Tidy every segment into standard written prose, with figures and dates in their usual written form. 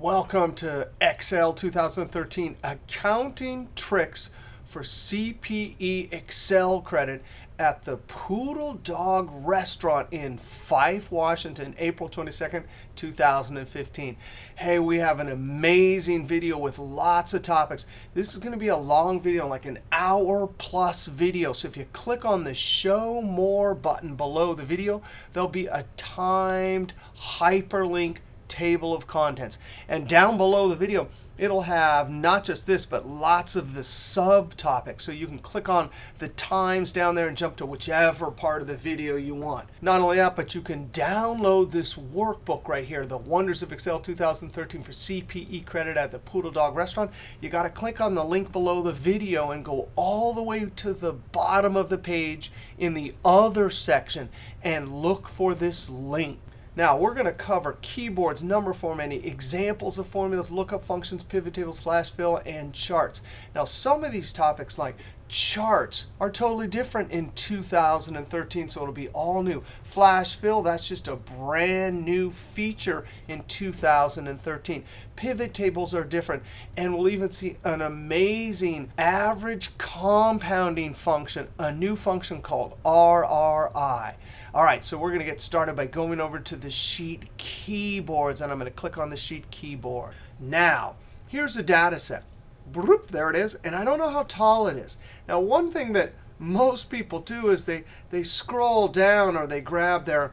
Welcome to Excel 2013 Accounting Tricks for CPE Excel Credit at the Poodle Dog Restaurant in Fife, Washington, April 22nd, 2015. Hey, we have an amazing video with lots of topics. This is going to be a long video, like an hour-plus video. So if you click on the Show More button below the video, there'll be a timed hyperlink table of contents. And down below the video, it'll have not just this, but lots of the subtopics. So you can click on the times down there and jump to whichever part of the video you want. Not only that, but you can download this workbook right here, The Wonders of Excel 2013 for CPE Credit at the Poodle Dog Restaurant. You got to click on the link below the video and go all the way to the bottom of the page in the Other section and look for this link. Now, we're going to cover keyboards, number formatting, examples of formulas, lookup functions, pivot tables, slash fill, and charts. Now, some of these topics, like charts, are totally different in 2013, so it'll be all new. Flash fill, that's just a brand new feature in 2013. Pivot tables are different, and we'll even see an amazing average compounding function, a new function called RRI. All right, so we're going to get started by going over to the sheet keyboards, and I'm going to click on the sheet keyboard. Now, here's a data set. Bloop, there it is, and I don't know how tall it is. Now, one thing that most people do is they scroll down or they grab their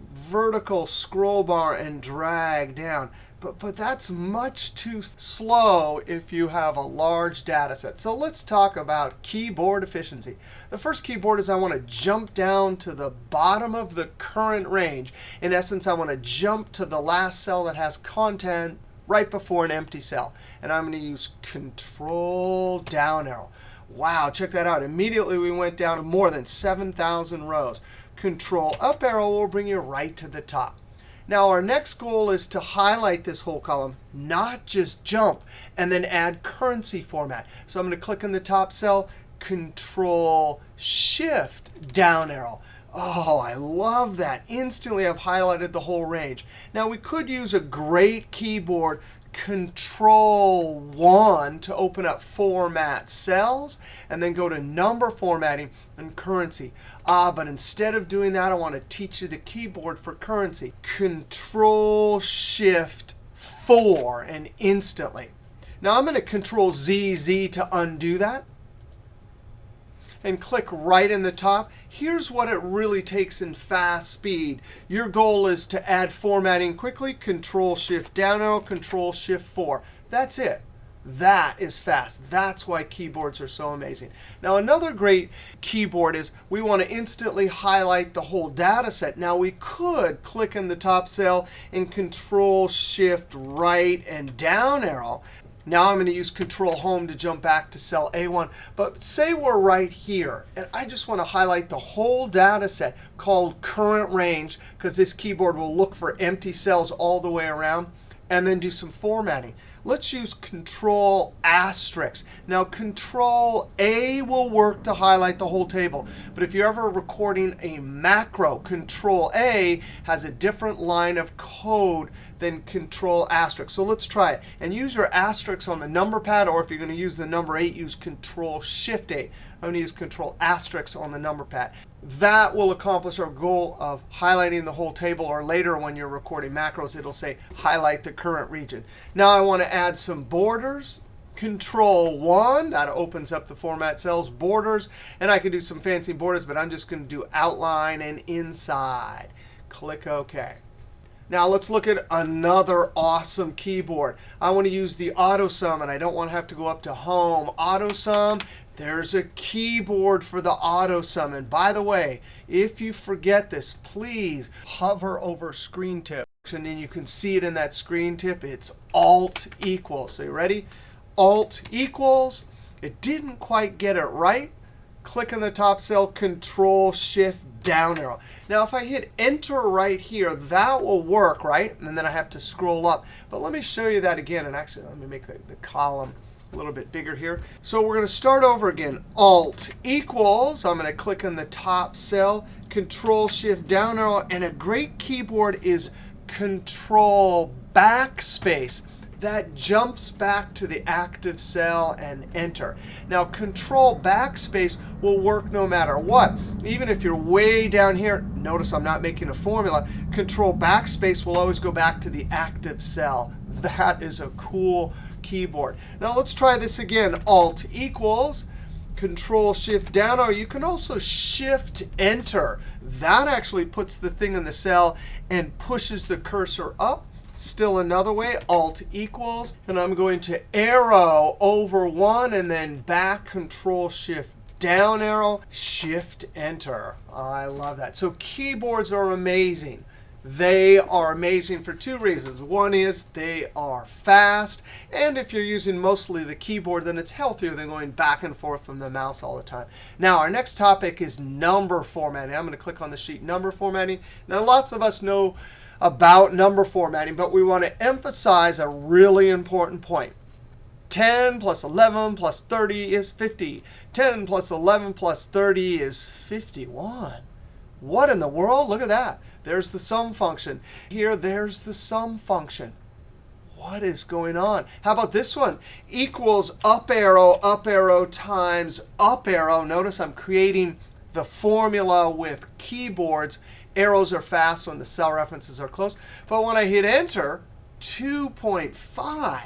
vertical scroll bar and drag down. But that's much too slow if you have a large data set. So let's talk about keyboard efficiency. The first keyboard is I want to jump down to the bottom of the current range. In essence, I want to jump to the last cell that has content right before an empty cell. And I'm going to use Ctrl down arrow. Wow, check that out. Immediately we went down to more than 7,000 rows. Ctrl up arrow will bring you right to the top. Now, our next goal is to highlight this whole column, not just jump, and then add currency format. So I'm going to click in the top cell, Ctrl Shift down arrow. Oh, I love that. Instantly, I've highlighted the whole range. Now, we could use a great keyboard, Ctrl 1 to open up format cells, and then go to number formatting and currency. But instead of doing that, I want to teach you the keyboard for currency. Ctrl Shift 4, and instantly. Now, I'm going to Ctrl Z to undo that, and click right in the top. Here's what it really takes in fast speed. Your goal is to add formatting quickly. Ctrl Shift down arrow, Ctrl Shift 4. That's it. That is fast. That's why keyboards are so amazing. Now, another great keyboard is we want to instantly highlight the whole data set. Now, we could click in the top cell and Ctrl Shift right and down arrow. Now I'm going to use Control Home to jump back to cell A1. But say we're right here, and I just want to highlight the whole data set called current range, because this keyboard will look for empty cells all the way around, and then do some formatting. Let's use Control asterisk. Now, Control A will work to highlight the whole table. But if you're ever recording a macro, Control A has a different line of code than Control asterisk. So let's try it. And use your asterisk on the number pad, or if you're going to use the number 8, use Control Shift 8. I'm going to use Control asterisk on the number pad. That will accomplish our goal of highlighting the whole table, or later when you're recording macros, it'll say highlight the current region. Now I want to add some borders. Control 1, that opens up the format cells, borders. And I can do some fancy borders, but I'm just going to do outline and inside. Click OK. Now let's look at another awesome keyboard. I want to use the AutoSum, and I don't want to have to go up to Home. AutoSum, there's a keyboard for the AutoSum. And by the way, if you forget this, please hover over screen tip. And then you can see it in that screen tip. It's Alt equals. So you ready? Alt equals. It didn't quite get it right. Click in the top cell, Control Shift down arrow. Now, if I hit Enter right here, that will work, right? And then I have to scroll up. But let me show you that again. And actually, let me make the column a little bit bigger here. So we're going to start over again. Alt equals. I'm going to click in the top cell, Control Shift down arrow. And a great keyboard is Control Backspace. that jumps back to the active cell and enter. Now, Control Backspace will work no matter what. Even if you're way down here, notice I'm not making a formula. Control Backspace will always go back to the active cell. That is a cool keyboard. Now, let's try this again. Alt equals Control Shift down arrow. You can also Shift Enter. That actually puts the thing in the cell and pushes the cursor up. Still another way, Alt equals, and I'm going to arrow over one and then back, Control Shift down arrow, Shift Enter. I love that. So keyboards are amazing. They are amazing for two reasons. One is they are fast, and if you're using mostly the keyboard, then it's healthier than going back and forth from the mouse all the time. Now, our next topic is number formatting. I'm going to click on the sheet Number Formatting. Now, lots of us know about number formatting, but we want to emphasize a really important point. 10 plus 11 plus 30 is 50. 10 plus 11 plus 30 is 51. What in the world? Look at that. There's the sum function. Here, there's the sum function. What is going on? How about this one? Equals up arrow times up arrow. Notice I'm creating the formula with keyboards. Arrows are fast when the cell references are close. But when I hit Enter, 2.5.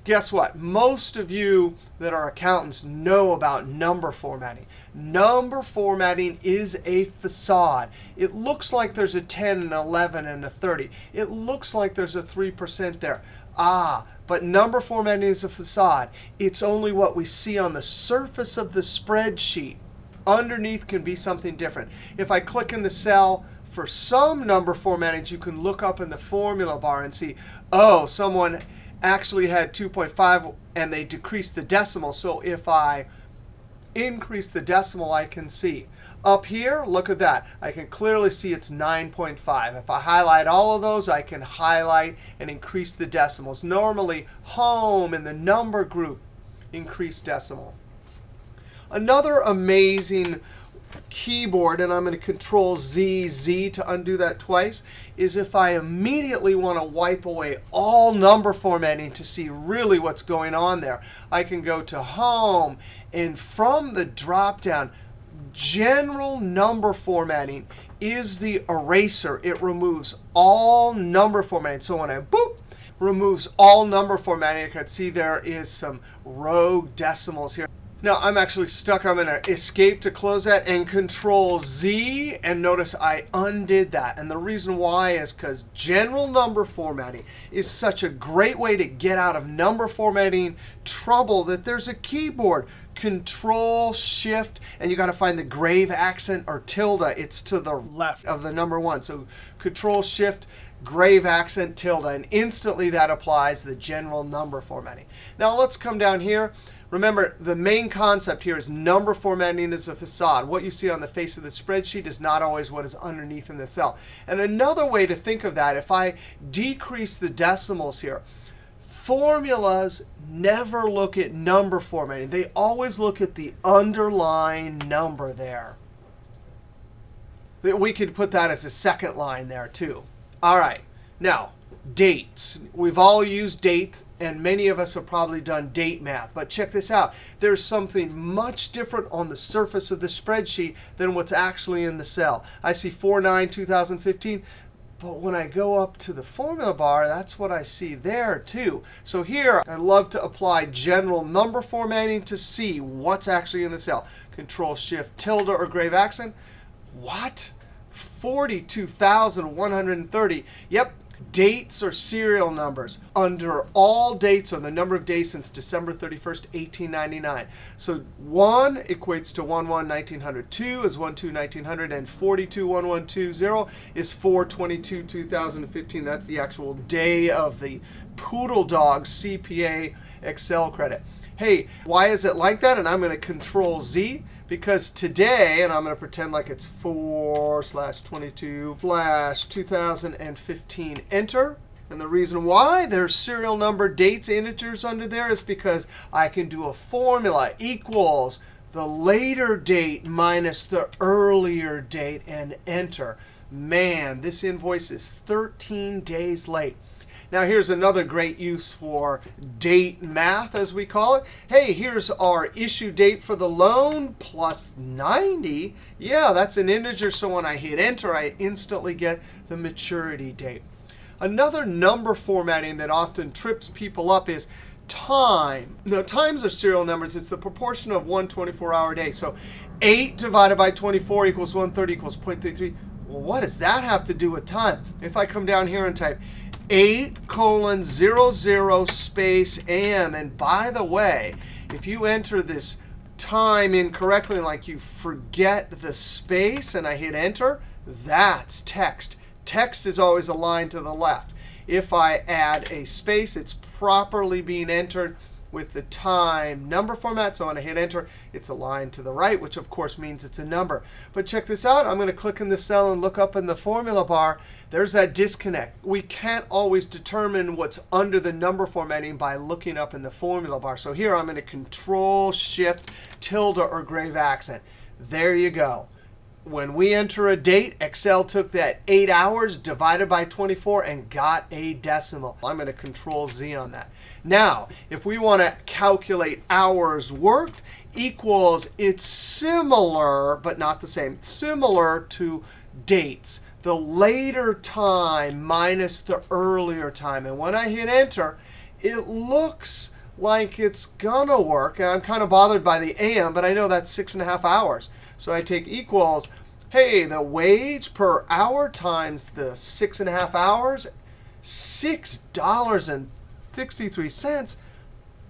Guess what? Most of you that are accountants know about number formatting. Number formatting is a facade. It looks like there's a 10, an 11, and a 30. It looks like there's a 3% there. But number formatting is a facade. It's only what we see on the surface of the spreadsheet. Underneath can be something different. If I click in the cell, for some number formattings, you can look up in the formula bar and see, oh, someone actually had 2.5 and they decreased the decimal. So if I increase the decimal, I can see. Up here, look at that. I can clearly see it's 9.5. If I highlight all of those, I can highlight and increase the decimals. Normally, home in the number group, increase decimal. Another amazing keyboard, and I'm going to Control Z to undo that twice, is if I immediately want to wipe away all number formatting to see really what's going on there. I can go to Home, and from the drop-down, General Number Formatting is the eraser. It removes all number formatting. So when I boop, removes all number formatting, I can see there is some rogue decimals here. Now, I'm actually stuck. I'm going to Escape to close that and Control Z. And notice I undid that. And the reason why is because general number formatting is such a great way to get out of number formatting trouble that there's a keyboard. Control Shift, and you got to find the grave accent or tilde. It's to the left of the number one. So Control Shift, grave accent, tilde. And instantly that applies the general number formatting. Now, let's come down here. Remember, the main concept here is number formatting is a facade. What you see on the face of the spreadsheet is not always what is underneath in the cell. And another way to think of that, if I decrease the decimals here, formulas never look at number formatting. They always look at the underlying number there. We could put that as a second line there, too. All right. Now, dates. We've all used dates, and many of us have probably done date math. But check this out. There's something much different on the surface of the spreadsheet than what's actually in the cell. I see 4/9/2015. But when I go up to the formula bar, that's what I see there, too. So here, I love to apply general number formatting to see what's actually in the cell. Control Shift tilde or grave accent. What? 42,130. Yep. Dates or serial numbers. Under all dates are the number of days since December 31st, 1899. So 1 equates to 1/1/1900. 2 is 1/2/1900. And 42/1120 is 4/22/2015. That's the actual day of the Poodle dog CPA Excel credit. Hey, why is it like that? And I'm going to Control Z. Because today, and I'm going to pretend like it's 4/22/2015, Enter. And the reason why there's serial number, dates, integers under there is because I can do a formula equals the later date minus the earlier date and Enter. Man, this invoice is 13 days late. Now here's another great use for date math, as we call it. Hey, here's our issue date for the loan, plus 90. Yeah, that's an integer, so when I hit Enter, I instantly get the maturity date. Another number formatting that often trips people up is time. Now, times are serial numbers. It's the proportion of one 24-hour day. So 8 divided by 24 equals 130 equals 0.33. Well, what does that have to do with time? If I come down here and type 8:00 space AM, and by the way, if you enter this time incorrectly, like you forget the space, and I hit Enter, that's text. Text is always aligned to the left. If I add a space, it's properly being entered with the time number format. So when I hit Enter, it's aligned to the right, which of course means it's a number. But check this out. I'm going to click in the cell and look up in the formula bar. There's that disconnect. We can't always determine what's under the number formatting by looking up in the formula bar. So here I'm going to Control Shift tilde or grave accent. There you go. When we enter a date, Excel took that 8 hours divided by 24 and got a decimal. I'm going to Ctrl Z on that. Now, if we want to calculate hours worked, equals, it's similar, but not the same, similar to dates. The later time minus the earlier time. And when I hit Enter, it looks like it's going to work. And I'm kind of bothered by the AM, but I know that's 6.5 hours. So I take equals, hey, the wage per hour times the 6.5 hours, $6.63.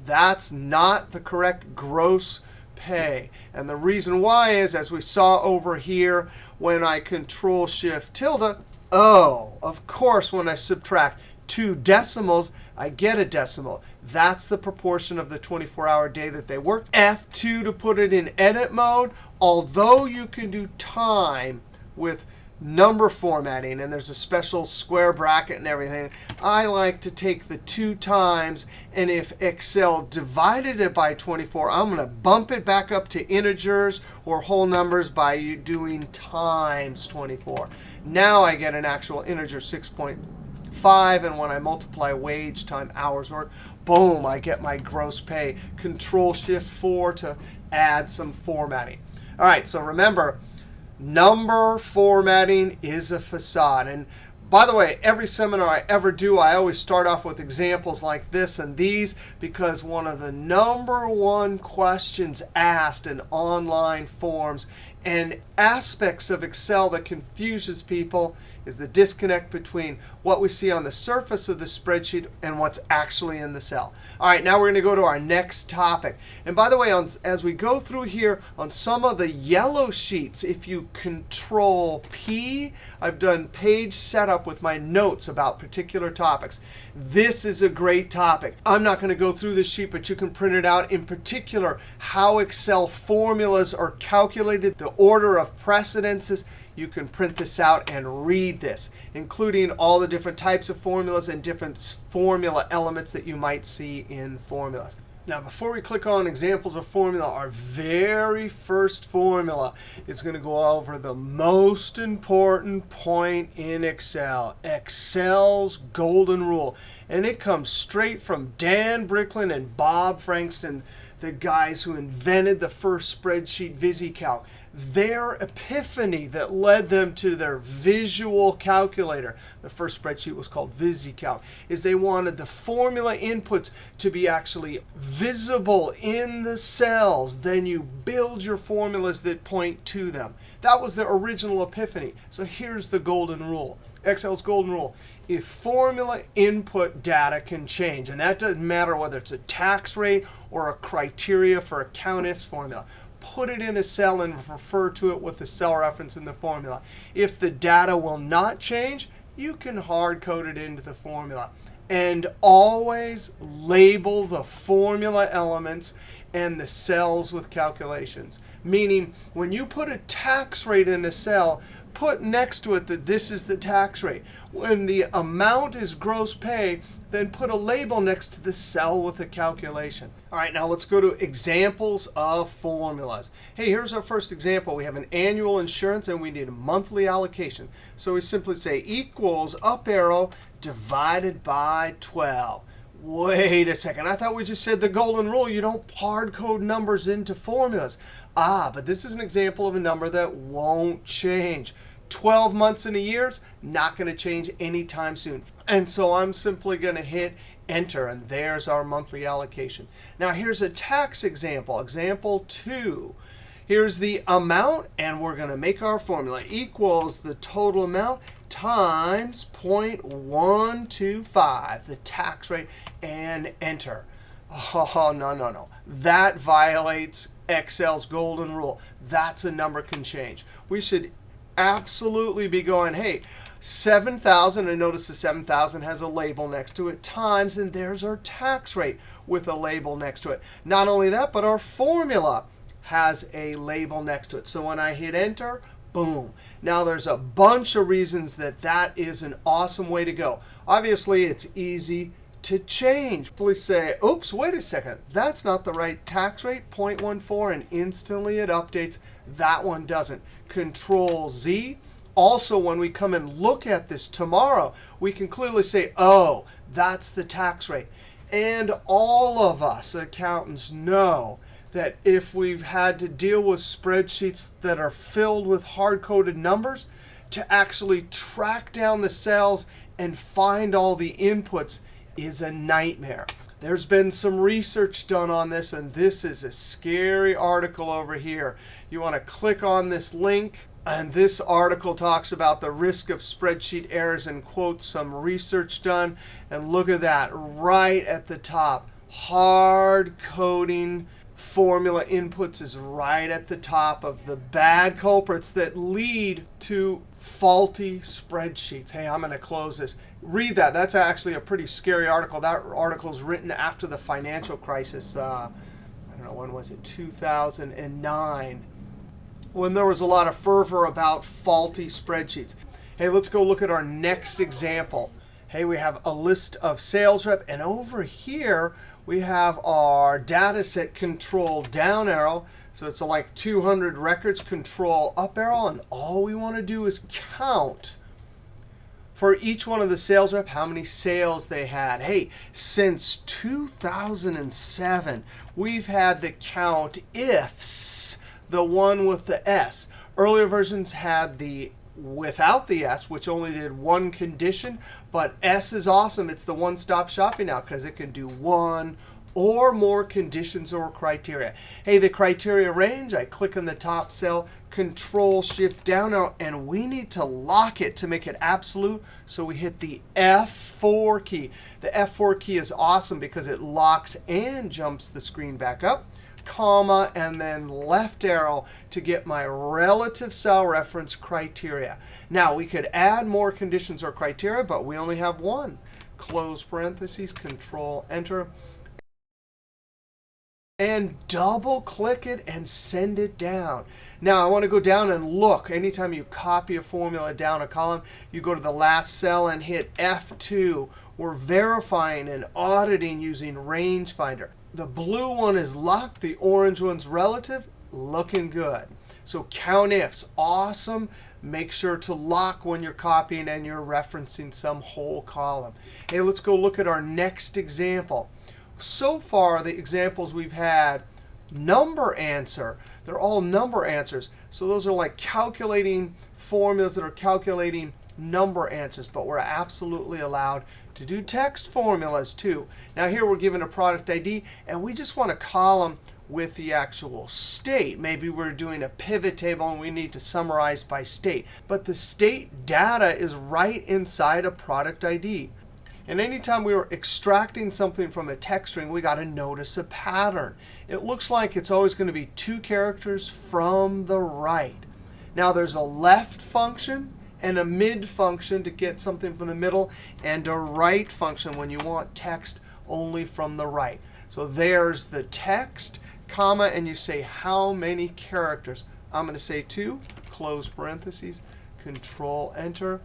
That's not the correct gross pay. And the reason why is, as we saw over here, when I Control Shift tilde, oh, of course, when I subtract 2 decimals, I get a decimal. That's the proportion of the 24-hour day that they worked. F2 to put it in edit mode. Although you can do time with number formatting, and there's a special square bracket and everything, I like to take the 2 times, and if Excel divided it by 24, I'm going to bump it back up to integers or whole numbers by doing times 24. Now I get an actual integer, 6.5, and when I multiply wage time hours work, boom, I get my gross pay. Control Shift 4 to add some formatting. All right, so remember, number formatting is a facade. And by the way, every seminar I ever do, I always start off with examples like this and these, because one of the #1 questions asked in online forums and aspects of Excel that confuses people is the disconnect between what we see on the surface of the spreadsheet and what's actually in the cell. All right, now we're going to go to our next topic. And by the way, as we go through here on some of the yellow sheets, if you Control P, I've done page setup with my notes about particular topics. This is a great topic. I'm not going to go through this sheet, but you can print it out. In particular, how Excel formulas are calculated, the order of precedences. You can print this out and read this, including all the different types of formulas and different formula elements that you might see in formulas. Now, before we click on examples of formula, our very first formula is going to go over the most important point in Excel, Excel's golden rule. And it comes straight from Dan Bricklin and Bob Frankston, the guys who invented the first spreadsheet VisiCalc. Their epiphany that led them to their visual calculator, the first spreadsheet was called VisiCalc, is they wanted the formula inputs to be actually visible in the cells. Then you build your formulas that point to them. That was their original epiphany. So here's the golden rule, Excel's golden rule. If formula input data can change, and that doesn't matter whether it's a tax rate or a criteria for a COUNTIFS formula, put it in a cell and refer to it with the cell reference in the formula. If the data will not change, you can hard code it into the formula. And always label the formula elements and the cells with calculations. Meaning, when you put a tax rate in a cell, put next to it that this is the tax rate. When the amount is gross pay, then put a label next to the cell with a calculation. All right, now let's go to examples of formulas. Hey, here's our first example. We have an annual insurance, and we need a monthly allocation. So we simply say equals up arrow divided by 12. Wait a second. I thought we just said the golden rule. You don't hard code numbers into formulas. But this is an example of a number that won't change. 12 months in a year, not going to change anytime soon. And so I'm simply going to hit Enter, and there's our monthly allocation. Now here's a tax example, example 2. Here's the amount, and we're going to make our formula equals the total amount times 0.125, the tax rate, and Enter. Oh, no. That violates Excel's golden rule. That's a number can change. We should absolutely be going, hey, 7,000, and notice the 7,000 has a label next to it, times, and there's our tax rate with a label next to it. Not only that, but our formula has a label next to it. So when I hit Enter, boom. Now there's a bunch of reasons that that is an awesome way to go. Obviously, it's easy to change. Please say, oops, wait a second. That's not the right tax rate, 0.14, and instantly it updates. That one doesn't. Ctrl Z. Also, when we come and look at this tomorrow, we can clearly say, oh, that's the tax rate. And all of us accountants know that if we've had to deal with spreadsheets that are filled with hard-coded numbers, to actually track down the cells and find all the inputs is a nightmare. There's been some research done on this, and this is a scary article over here. You want to click on this link. And this article talks about the risk of spreadsheet errors and quotes some research done. And look at that right at the top. Hard coding formula inputs is right at the top of the bad culprits that lead to faulty spreadsheets. Hey, I'm going to close this. Read that. That's actually a pretty scary article. That article is written after the financial crisis. I don't know, when was it? 2009. When there was a lot of fervor about faulty spreadsheets. Hey, let's go look at our next example. Hey, we have a list of sales rep. And over here, we have our data set control down arrow. So it's like 200 records, control up arrow. And all we want to do is count for each one of the sales rep how many sales they had. Hey, since 2007, we've had the COUNTIFS. The one with the S. Earlier versions had the without the S, which only did one condition. But S is awesome. It's the one-stop shopping now because it can do one or more conditions or criteria. Hey, the criteria range, I click on the top cell, Control-Shift down arrow, and we need to lock it to make it absolute. So we hit the F4 key. The F4 key is awesome because it locks and jumps the screen back up. Comma, and then left arrow to get my relative cell reference criteria. Now, we could add more conditions or criteria, but we only have one. Close parentheses, Control Enter. And double click it and send it down. Now, I want to go down and look. Anytime you copy a formula down a column, you go to the last cell and hit F2. We're verifying and auditing using rangefinder. The blue one is locked. The orange one's relative. Looking good. So COUNTIFS, awesome. Make sure to lock when you're copying and you're referencing some whole column. Hey, let's go look at our next example. So far, the examples we've had, number answer. They're all number answers. So those are like calculating formulas that are calculating number answers. But we're absolutely allowed to do text formulas too. Now here we're given a product ID, and we just want a column with the actual state. Maybe we're doing a pivot table, and we need to summarize by state. But the state data is right inside a product ID. And anytime we were extracting something from a text string, we got to notice a pattern. It looks like it's always going to be 2 characters from the right. Now there's a left function and a mid function to get something from the middle, and a right function when you want text only from the right. So there's the text, comma, and you say how many characters. I'm going to say 2, close parentheses, Control Enter.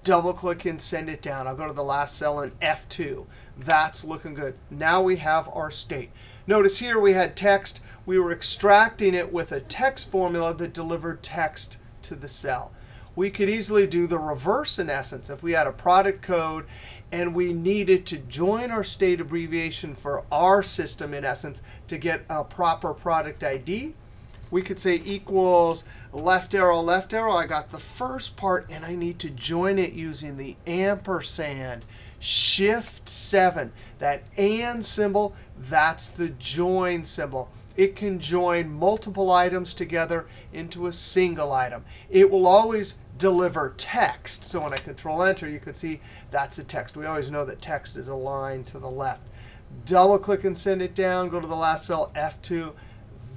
Double click and send it down. I'll go to the last cell in F2. That's looking good. Now we have our state. Notice here we had text. We were extracting it with a text formula that delivered text to the cell. We could easily do the reverse in essence. If we had a product code and we needed to join our state abbreviation for our system, in essence, to get a proper product ID, we could say equals left arrow, left arrow. I got the first part, and I need to join it using the ampersand. Shift 7. That and symbol, that's the join symbol. It can join multiple items together into a single item. It will always deliver text. So when I Control Enter, you can see that's the text. We always know that text is aligned to the left. Double click and send it down. Go to the last cell, F2.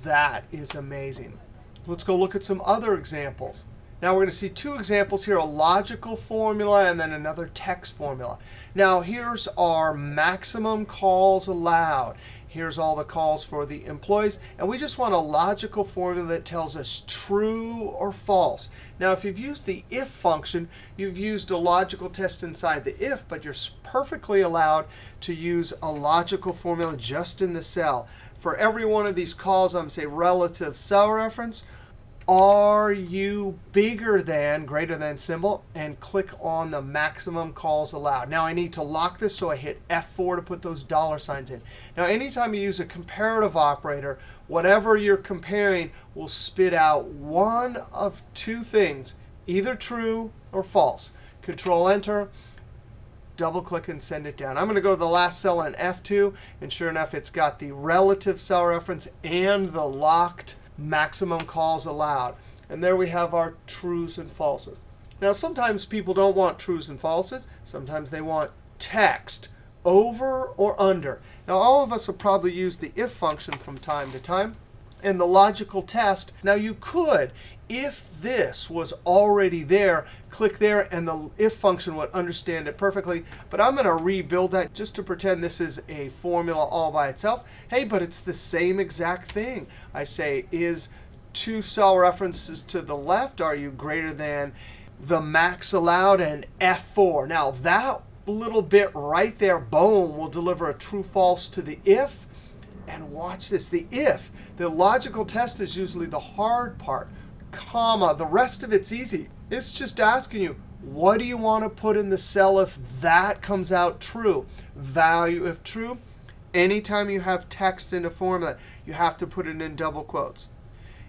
That is amazing. Let's go look at some other examples. Now we're going to see two examples here, a logical formula and then another text formula. Now here's our maximum calls allowed. Here's all the calls for the employees. And we just want a logical formula that tells us true or false. Now if you've used the if function, you've used a logical test inside the if, but you're perfectly allowed to use a logical formula just in the cell. For every one of these calls, I'm going to say relative cell reference. Are you bigger than, greater than symbol, and click on the maximum calls allowed. Now I need to lock this, so I hit F4 to put those dollar signs in. Now anytime you use a comparative operator, whatever you're comparing will spit out one of two things, either true or false. Control Enter, double click and send it down. I'm going to go to the last cell on F2, and sure enough, it's got the relative cell reference and the locked maximum calls allowed. And there we have our trues and falses. Now sometimes people don't want trues and falses. Sometimes they want text over or under. Now all of us will probably use the if function from time to time. And the logical test, now you could, if this was already there, click there and the if function would understand it perfectly. But I'm going to rebuild that just to pretend this is a formula all by itself. Hey, but it's the same exact thing. I say, is two cell references to the left, are you greater than the max allowed, and F4. Now that little bit right there, boom, will deliver a true false to the if. And watch this, the if. The logical test is usually the hard part. Comma, the rest of it's easy. It's just asking you, what do you want to put in the cell if that comes out true? Value if true. Anytime you have text in a formula, you have to put it in double quotes.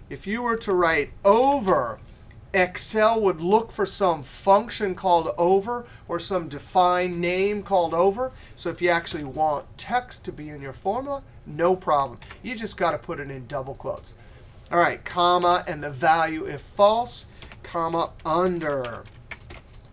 If you were to write over, Excel would look for some function called over or some defined name called over. So if you actually want text to be in your formula, no problem. You just got to put it in double quotes. All right, comma, and the value if false, comma, under,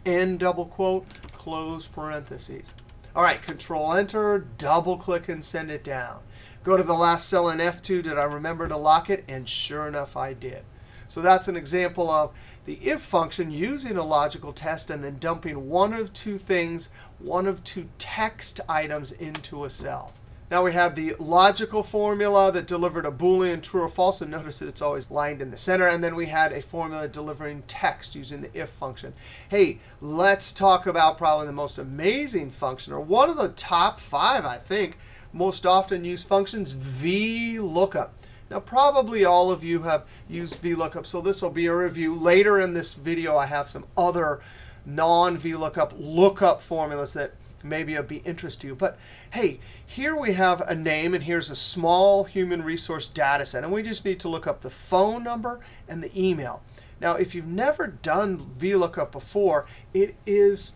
end double quote, close parentheses. All right, Control Enter, double click and send it down. Go to the last cell in F2. Did I remember to lock it? And sure enough, I did. So that's an example of the if function using a logical test and then dumping one of two things, one of two text items into a cell. Now we have the logical formula that delivered a Boolean true or false. And notice that it's always lined in the center. And then we had a formula delivering text using the if function. Hey, let's talk about probably the most amazing function, or one of the top 5, I think, most often used functions, VLOOKUP. Now, probably all of you have used VLOOKUP, so this will be a review. Later in this video, I have some other non-VLOOKUP lookup formulas that maybe will be interest to you. But hey, here we have a name, and here's a small human resource data set. And we just need to look up the phone number and the email. Now, if you've never done VLOOKUP before, it is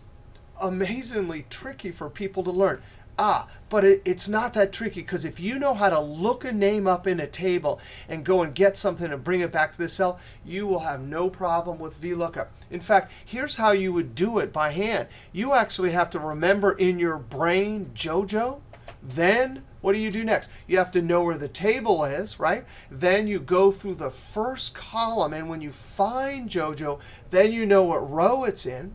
amazingly tricky for people to learn. But it's not that tricky, because if you know how to look a name up in a table and go and get something and bring it back to this cell, you will have no problem with VLOOKUP. In fact, here's how you would do it by hand. You actually have to remember in your brain JoJo. Then what do you do next? You have to know where the table is, right? Then you go through the first column. And when you find JoJo, then you know what row it's in.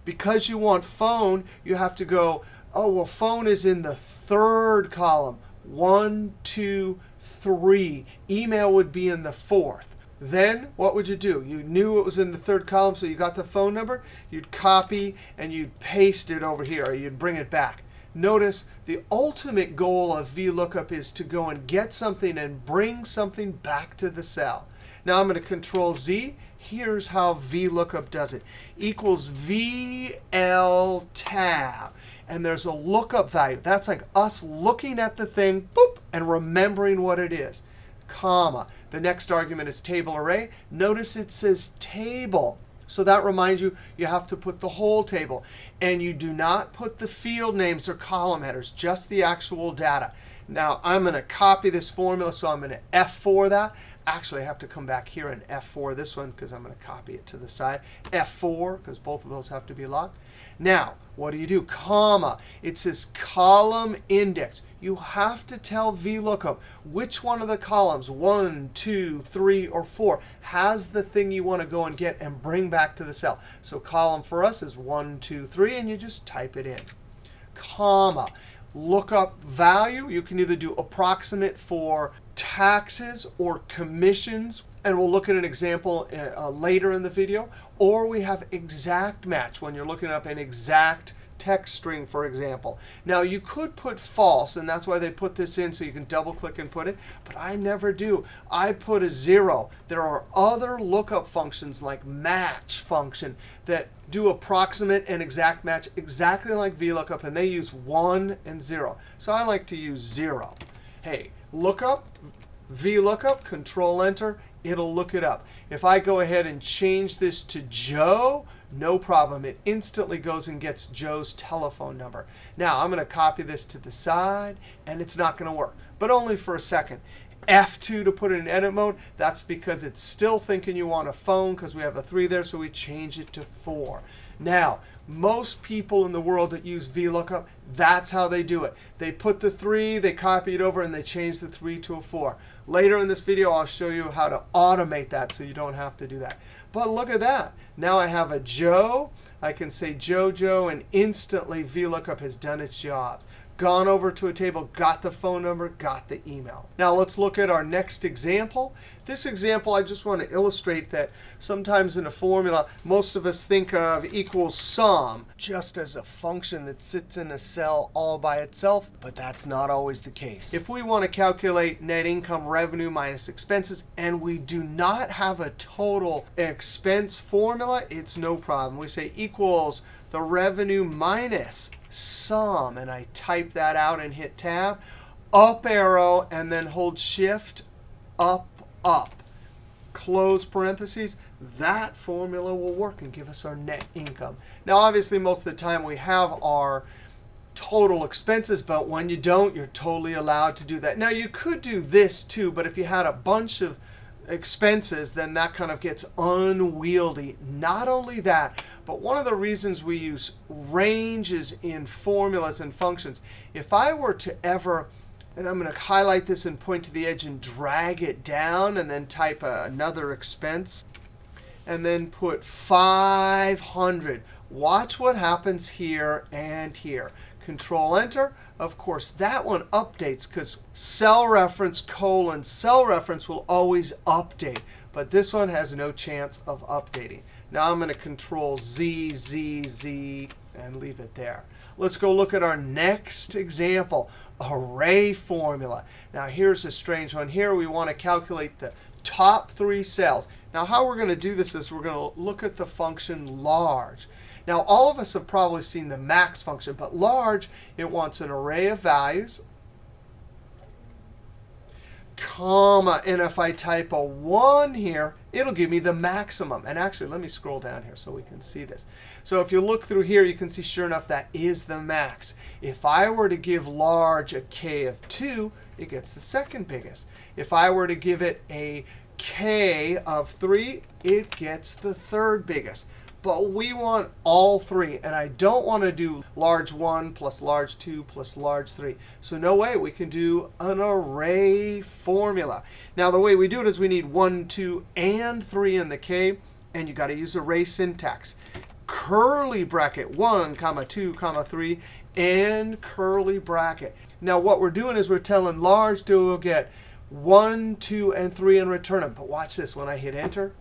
Because you want phone, you have to go, oh, well, phone is in the third column. 1, 2, 3. Email would be in the fourth. Then what would you do? You knew it was in the third column, so you got the phone number. You'd copy and you'd paste it over here, or you'd bring it back. Notice the ultimate goal of VLOOKUP is to go and get something and bring something back to the cell. Now I'm going to Ctrl Z. Here's how VLOOKUP does it. Equals VL tab. And there's a lookup value. That's like us looking at the thing, boop, and remembering what it is. Comma. The next argument is table array. Notice it says table. So that reminds you, you have to put the whole table. And you do not put the field names or column headers, just the actual data. Now, I'm going to copy this formula, so I'm going to F4 that. Actually, I have to come back here and F4 this one because I'm going to copy it to the side. F4, because both of those have to be locked. Now, what do? Comma. It says column index. You have to tell VLOOKUP which one of the columns, 1, 2, 3, or 4, has the thing you want to go and get and bring back to the cell. So column for us is 1, 2, 3, and you just type it in. Comma. Lookup value, you can either do approximate for taxes or commissions, and we'll look at an example later in the video. Or we have exact match when you're looking up an exact text string, for example. Now, you could put false, and that's why they put this in so you can double click and put it. But I never do. I put a 0. There are other lookup functions like match function that do approximate and exact match exactly like VLOOKUP, and they use 1 and 0. So I like to use 0. Hey, lookup, VLOOKUP, Ctrl Enter, it'll look it up. If I go ahead and change this to Joe, no problem. It instantly goes and gets Joe's telephone number. Now, I'm going to copy this to the side, and it's not going to work, but only for a second. F2 to put it in edit mode. That's because it's still thinking you want a phone because we have a 3 there, so we change it to 4. Now, most people in the world that use VLOOKUP, that's how they do it. They put the 3, they copy it over, and they change the 3 to a 4. Later in this video, I'll show you how to automate that so you don't have to do that. But look at that. Now I have a Joe. I can say Jojo, and instantly VLOOKUP has done its jobs. Gone over to a table, got the phone number, got the email. Now let's look at our next example. This example, I just want to illustrate that sometimes in a formula, most of us think of equals sum just as a function that sits in a cell all by itself, but that's not always the case. If we want to calculate net income revenue minus expenses, and we do not have a total expense formula, it's no problem. We say equals the revenue minus sum, and I type that out and hit Tab, up arrow, and then hold Shift, up, up, close parentheses. That formula will work and give us our net income. Now, obviously, most of the time we have our total expenses, but when you don't, you're totally allowed to do that. Now, you could do this too, but if you had a bunch of expenses, then that kind of gets unwieldy. Not only that, but one of the reasons we use ranges in formulas and functions, if I were to ever, and I'm going to highlight this and point to the edge and drag it down and then type another expense and then put 500. Watch what happens here and here. Control Enter. Of course, that one updates because cell reference colon cell reference will always update. But this one has no chance of updating. Now I'm going to Control Z, Z, Z, and leave it there. Let's go look at our next example, array formula. Now here's a strange one. Here we want to calculate the top 3 cells. Now how we're going to do this is we're going to look at the function large. Now all of us have probably seen the max function, but large, it wants an array of values, comma, and if I type a 1 here, it'll give me the maximum. And actually, let me scroll down here so we can see this. So if you look through here, you can see, sure enough, that is the max. If I were to give large a k of 2, it gets the second biggest. If I were to give it a k of 3, it gets the third biggest. But we want all 3. And I don't want to do large 1 plus large 2 plus large 3. So no way. We can do an array formula. Now, the way we do it is we need 1, 2, and 3 in the k. And you've got to use array syntax. Curly bracket 1, comma 2, comma 3, and curly bracket. Now, what we're doing is we're telling large to get 1, 2, and 3 and return them. But watch this. When I hit Enter,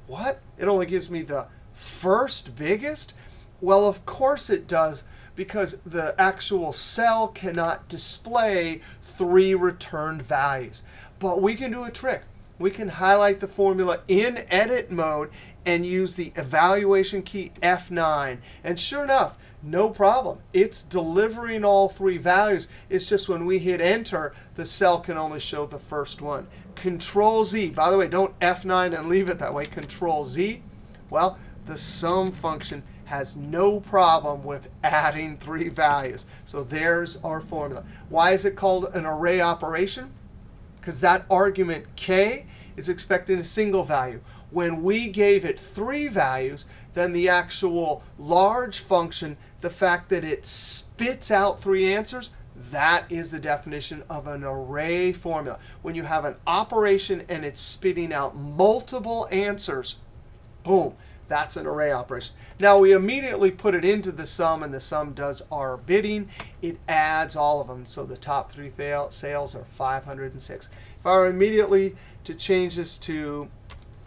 what? It only gives me the first biggest? Well, of course it does, because the actual cell cannot display 3 returned values. But we can do a trick. we can highlight the formula in edit mode and use the evaluation key F9. And sure enough, no problem. It's delivering all three values. It's just when we hit enter, the cell can only show the first one. Ctrl Z. By the way, don't F9 and leave it that way. Ctrl Z. Well, the sum function has no problem with adding three values. So there's our formula. Why is it called an array operation? Because that argument k is expecting a single value. When we gave it three values, then the actual large function, the fact that it spits out three answers, that is the definition of an array formula. When you have an operation and it's spitting out multiple answers, boom, that's an array operation. Now, we immediately put it into the sum, and the sum does our bidding. It adds all of them. So the top three sales are 506. If I were immediately to change this to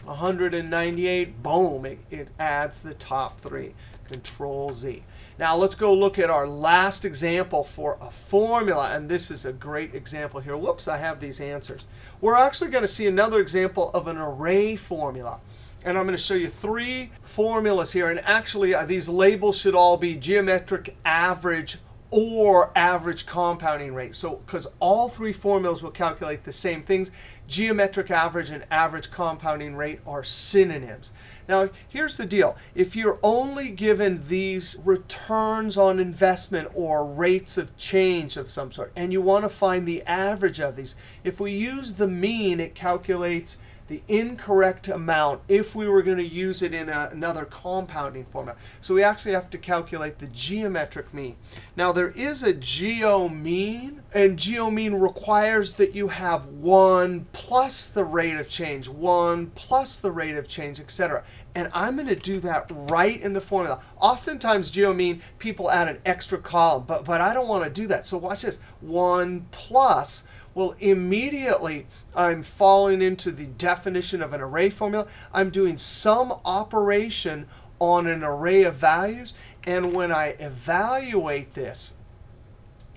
198, boom, it adds the top three. Ctrl Z. Now, let's go look at our last example for a formula. And this is a great example here. Whoops, I have these answers. We're actually going to see another example of an array formula. And I'm going to show you three formulas here. And actually, these labels should all be geometric average or average compounding rate. So because all three formulas will calculate the same things, geometric average and average compounding rate are synonyms. Now, here's the deal. If you're only given these returns on investment or rates of change of some sort, and you want to find the average of these, if we use the mean, it calculates the incorrect amount if we were going to use it in another compounding formula. So we actually have to calculate the geometric mean. Now, there is a geomean, and geomean requires that you have 1 plus the rate of change, 1 plus the rate of change, etc. And I'm going to do that right in the formula. Oftentimes, geomean, people add an extra column, but I don't want to do that. So watch this. 1 plus. Well, immediately, I'm falling into the definition of an array formula. I'm doing some operation on an array of values. And when I evaluate this,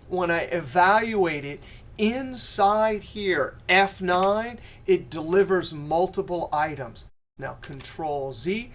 when I evaluate it inside here, F9, it delivers multiple items. Now, Ctrl Z.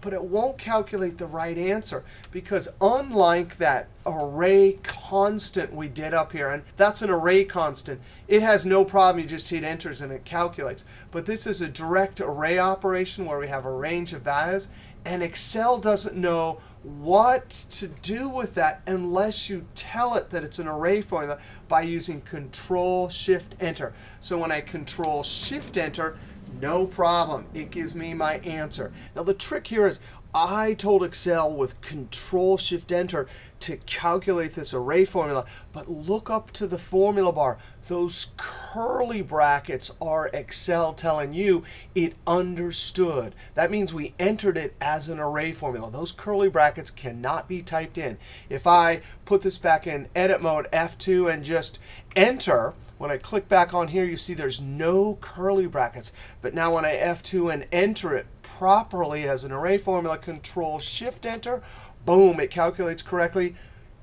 But it won't calculate the right answer, because unlike that array constant we did up here, and that's an array constant, it has no problem. You just hit enters and it calculates. But this is a direct array operation where we have a range of values, and Excel doesn't know what to do with that unless you tell it that it's an array formula by using Ctrl Shift Enter. So when I Ctrl Shift Enter, no problem. It gives me my answer. Now, the trick here is I told Excel with Ctrl Shift Enter to calculate this array formula. But look up to the formula bar. Those curly brackets are Excel telling you it understood. That means we entered it as an array formula. Those curly brackets cannot be typed in. If I put this back in edit mode, F2, and just enter, when I click back on here, you see there's no curly brackets. But now when I F2 and enter it properly as an array formula, Control Shift Enter, boom, it calculates correctly.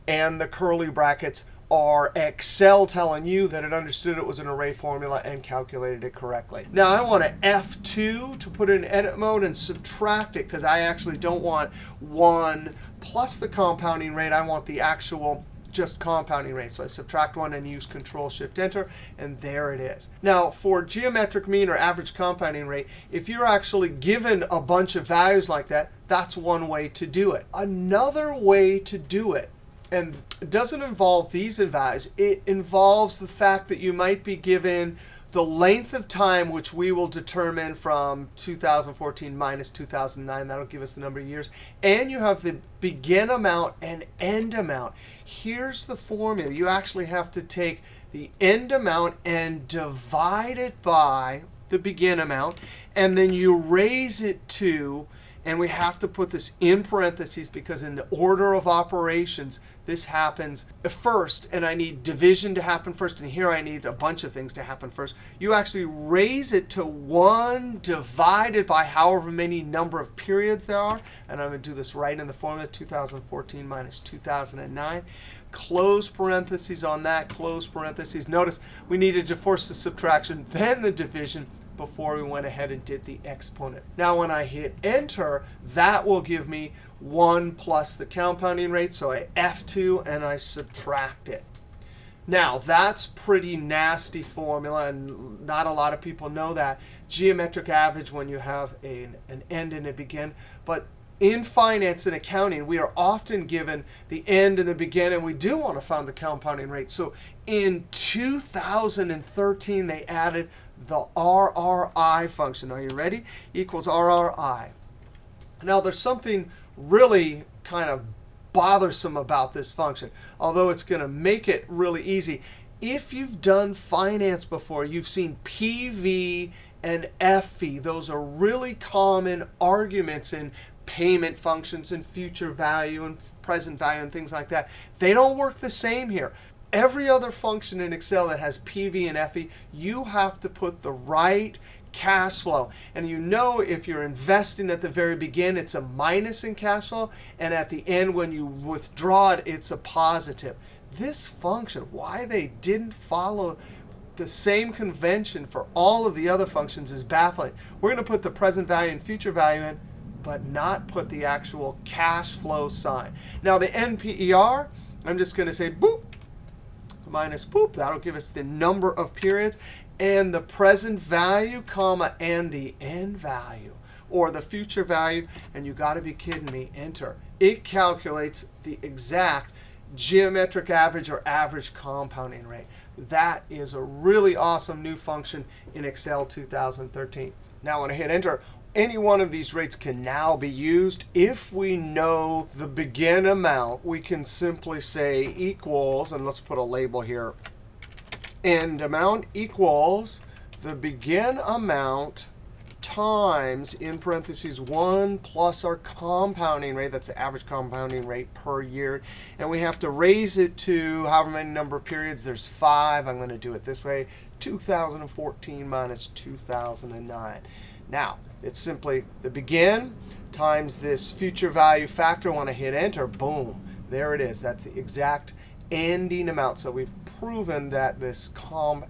And the curly brackets are Excel telling you that it understood it was an array formula and calculated it correctly. Now, I want to F2 to put it in edit mode and subtract it, because I actually don't want 1 plus the compounding rate. I want the actual just compounding rate. So I subtract 1 and use Control Shift Enter, and there it is. Now, for geometric mean or average compounding rate, if you're actually given a bunch of values like that, that's one way to do it. Another way to do it, and it doesn't involve these values, it involves the fact that you might be given the length of time, which we will determine from 2014 minus 2009. That'll give us the number of years. And you have the begin amount and end amount. Here's the formula. You actually have to take the end amount and divide it by the begin amount. And then you raise it to, and we have to put this in parentheses because in the order of operations, this happens first. And I need division to happen first. And here I need a bunch of things to happen first. You actually raise it to 1 divided by however many number of periods there are. And I'm going to do this right in the formula, 2014 minus 2009. Close parentheses on that, close parentheses. Notice we needed to force the subtraction, then the division, before we went ahead and did the exponent. Now when I hit Enter, that will give me 1 plus the compounding rate. So I F2 and I subtract it. Now, that's pretty nasty formula, and not a lot of people know that. Geometric average when you have an end and a begin. But in finance and accounting, we are often given the end and the begin, and we do want to find the compounding rate. So in 2013, they added the RRI function. Are you ready? Equals RRI. Now, there's something really kind of bothersome about this function, although it's going to make it really easy. If you've done finance before, you've seen PV and FV. Those are really common arguments in payment functions and future value and present value and things like that. They don't work the same here. Every other function in Excel that has PV and FV, you have to put the right cash flow. And you know if you're investing at the very beginning, it's a minus in cash flow. And at the end, when you withdraw it, it's a positive. This function, why they didn't follow the same convention for all of the other functions is baffling. We're going to put the present value and future value in, but not put the actual cash flow sign. Now the NPER, I'm just going to say boop minus boop. That'll give us the number of periods. And the present value, comma, and the end value, or the future value, and you got to be kidding me, Enter. It calculates the exact geometric average or average compounding rate. That is a really awesome new function in Excel 2013. Now when I hit Enter, any one of these rates can now be used. If we know the begin amount, we can simply say equals, and let's put a label here, end amount equals the begin amount times, in parentheses, 1 plus our compounding rate. That's the average compounding rate per year. And we have to raise it to however many number of periods. There's 5. I'm going to do it this way. 2014 minus 2009. Now, it's simply the begin times this future value factor. When I hit Enter, boom, there it is. That's the exact ending amount. So we've proven that this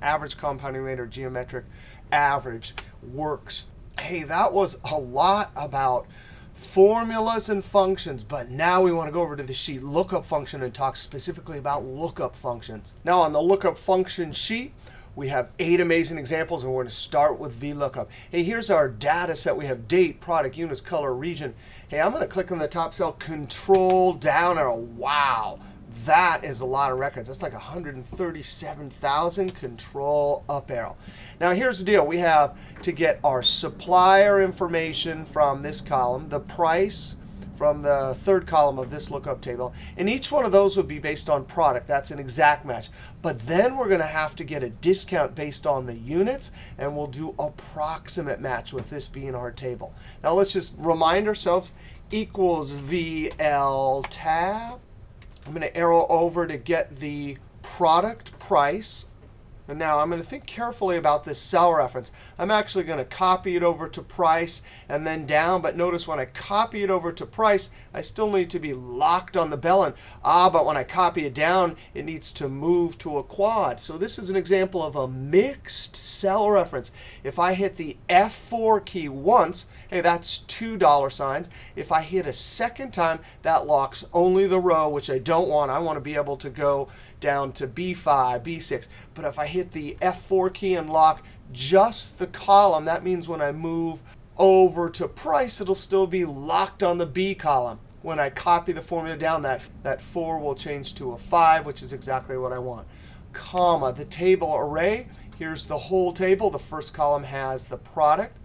average compounding rate or geometric average works. Hey, that was a lot about formulas and functions, but now we want to go over to the sheet lookup function and talk specifically about lookup functions. Now on the lookup function sheet, we have 8 amazing examples, and we're going to start with VLOOKUP. Hey, here's our data set. We have date, product, units, color, region. Hey, I'm going to click on the top cell, Control down arrow. Wow. That is a lot of records. That's like 137,000. Control up arrow. Now here's the deal. We have to get our supplier information from this column, the price from the third column of this lookup table. And each one of those would be based on product. That's an exact match. But then we're going to have to get a discount based on the units, and we'll do approximate match with this being our table. Now let's just remind ourselves, equals VL tab. I'm going to arrow over to get the product price. And now I'm going to think carefully about this cell reference. I'm actually going to copy it over to price and then down. But notice when I copy it over to price, I still need to be locked on the bell. But when I copy it down, it needs to move to a quad. So this is an example of a mixed cell reference. If I hit the F4 key once, hey, that's $2. If I hit a second time, that locks only the row, which I don't want. I want to be able to go down to B5, B6. But if I hit the F4 key and lock just the column, that means when I move over to price, it'll still be locked on the B column. When I copy the formula down, that 4 will change to a 5, which is exactly what I want. Comma, the table array. Here's the whole table. The first column has the product.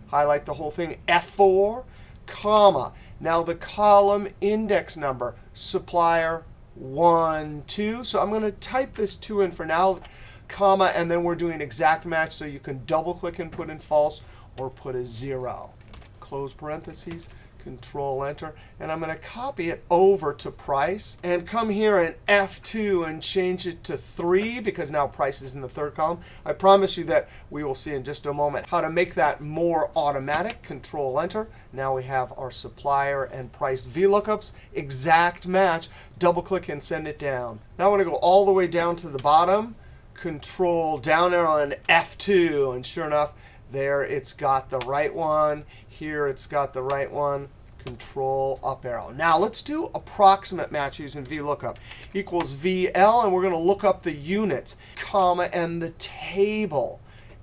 Highlight the whole thing, F4, comma. Now the column index number, supplier 1, 2. So I'm going to type this 2 in for now, comma, and then we're doing exact match. So you can double click and put in false or put a 0. Close parentheses, Control Enter. And I'm going to copy it over to price and come here and F2 and change it to 3 because now price is in the third column. I promise you that we will see in just a moment how to make that more automatic. Control Enter. Now we have our supplier and price VLOOKUPs. Exact match. Double click and send it down. Now I want to go all the way down to the bottom. Control down arrow and F2. And sure enough, There it's got the right one. Here it's got the right one. Control up arrow. Now let's do approximate match using VLOOKUP. Equals VL, and we're going to look up the units, comma, and the table.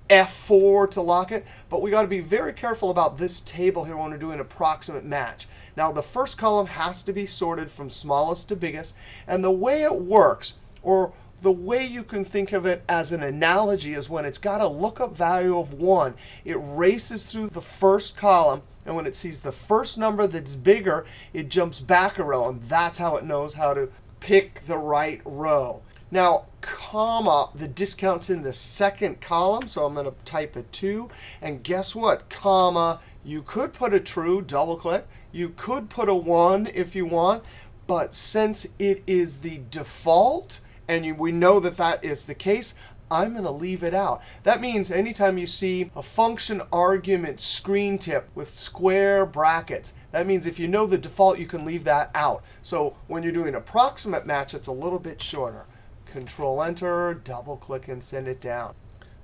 F4 to lock it. But we got to be very careful about this table here when we're doing approximate match. Now the first column has to be sorted from smallest to biggest. And the way it works, or the way you can think of it as an analogy, is when it's got a lookup value of 1, it races through the first column. And when it sees the first number that's bigger, it jumps back a row. And that's how it knows how to pick the right row. Now, comma, the discount's in the second column. So I'm going to type a 2. And guess what? Comma, you could put a true, double click. You could put a 1 if you want. But since it is the default, and we know that that is the case, I'm going to leave it out. That means anytime you see a function argument screen tip with square brackets, that means if you know the default, you can leave that out. So when you're doing approximate match, it's a little bit shorter. Ctrl Enter, double click, and send it down.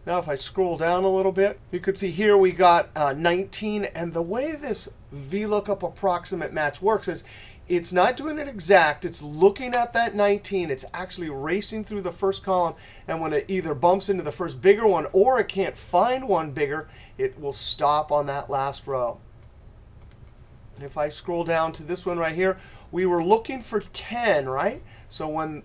Now if I scroll down a little bit, you could see here we got 19. And the way this VLOOKUP approximate match works is it's not doing it exact. It's looking at that 19. It's actually racing through the first column. And when it either bumps into the first bigger one or it can't find one bigger, it will stop on that last row. And if I scroll down to this one right here, we were looking for 10, right? So when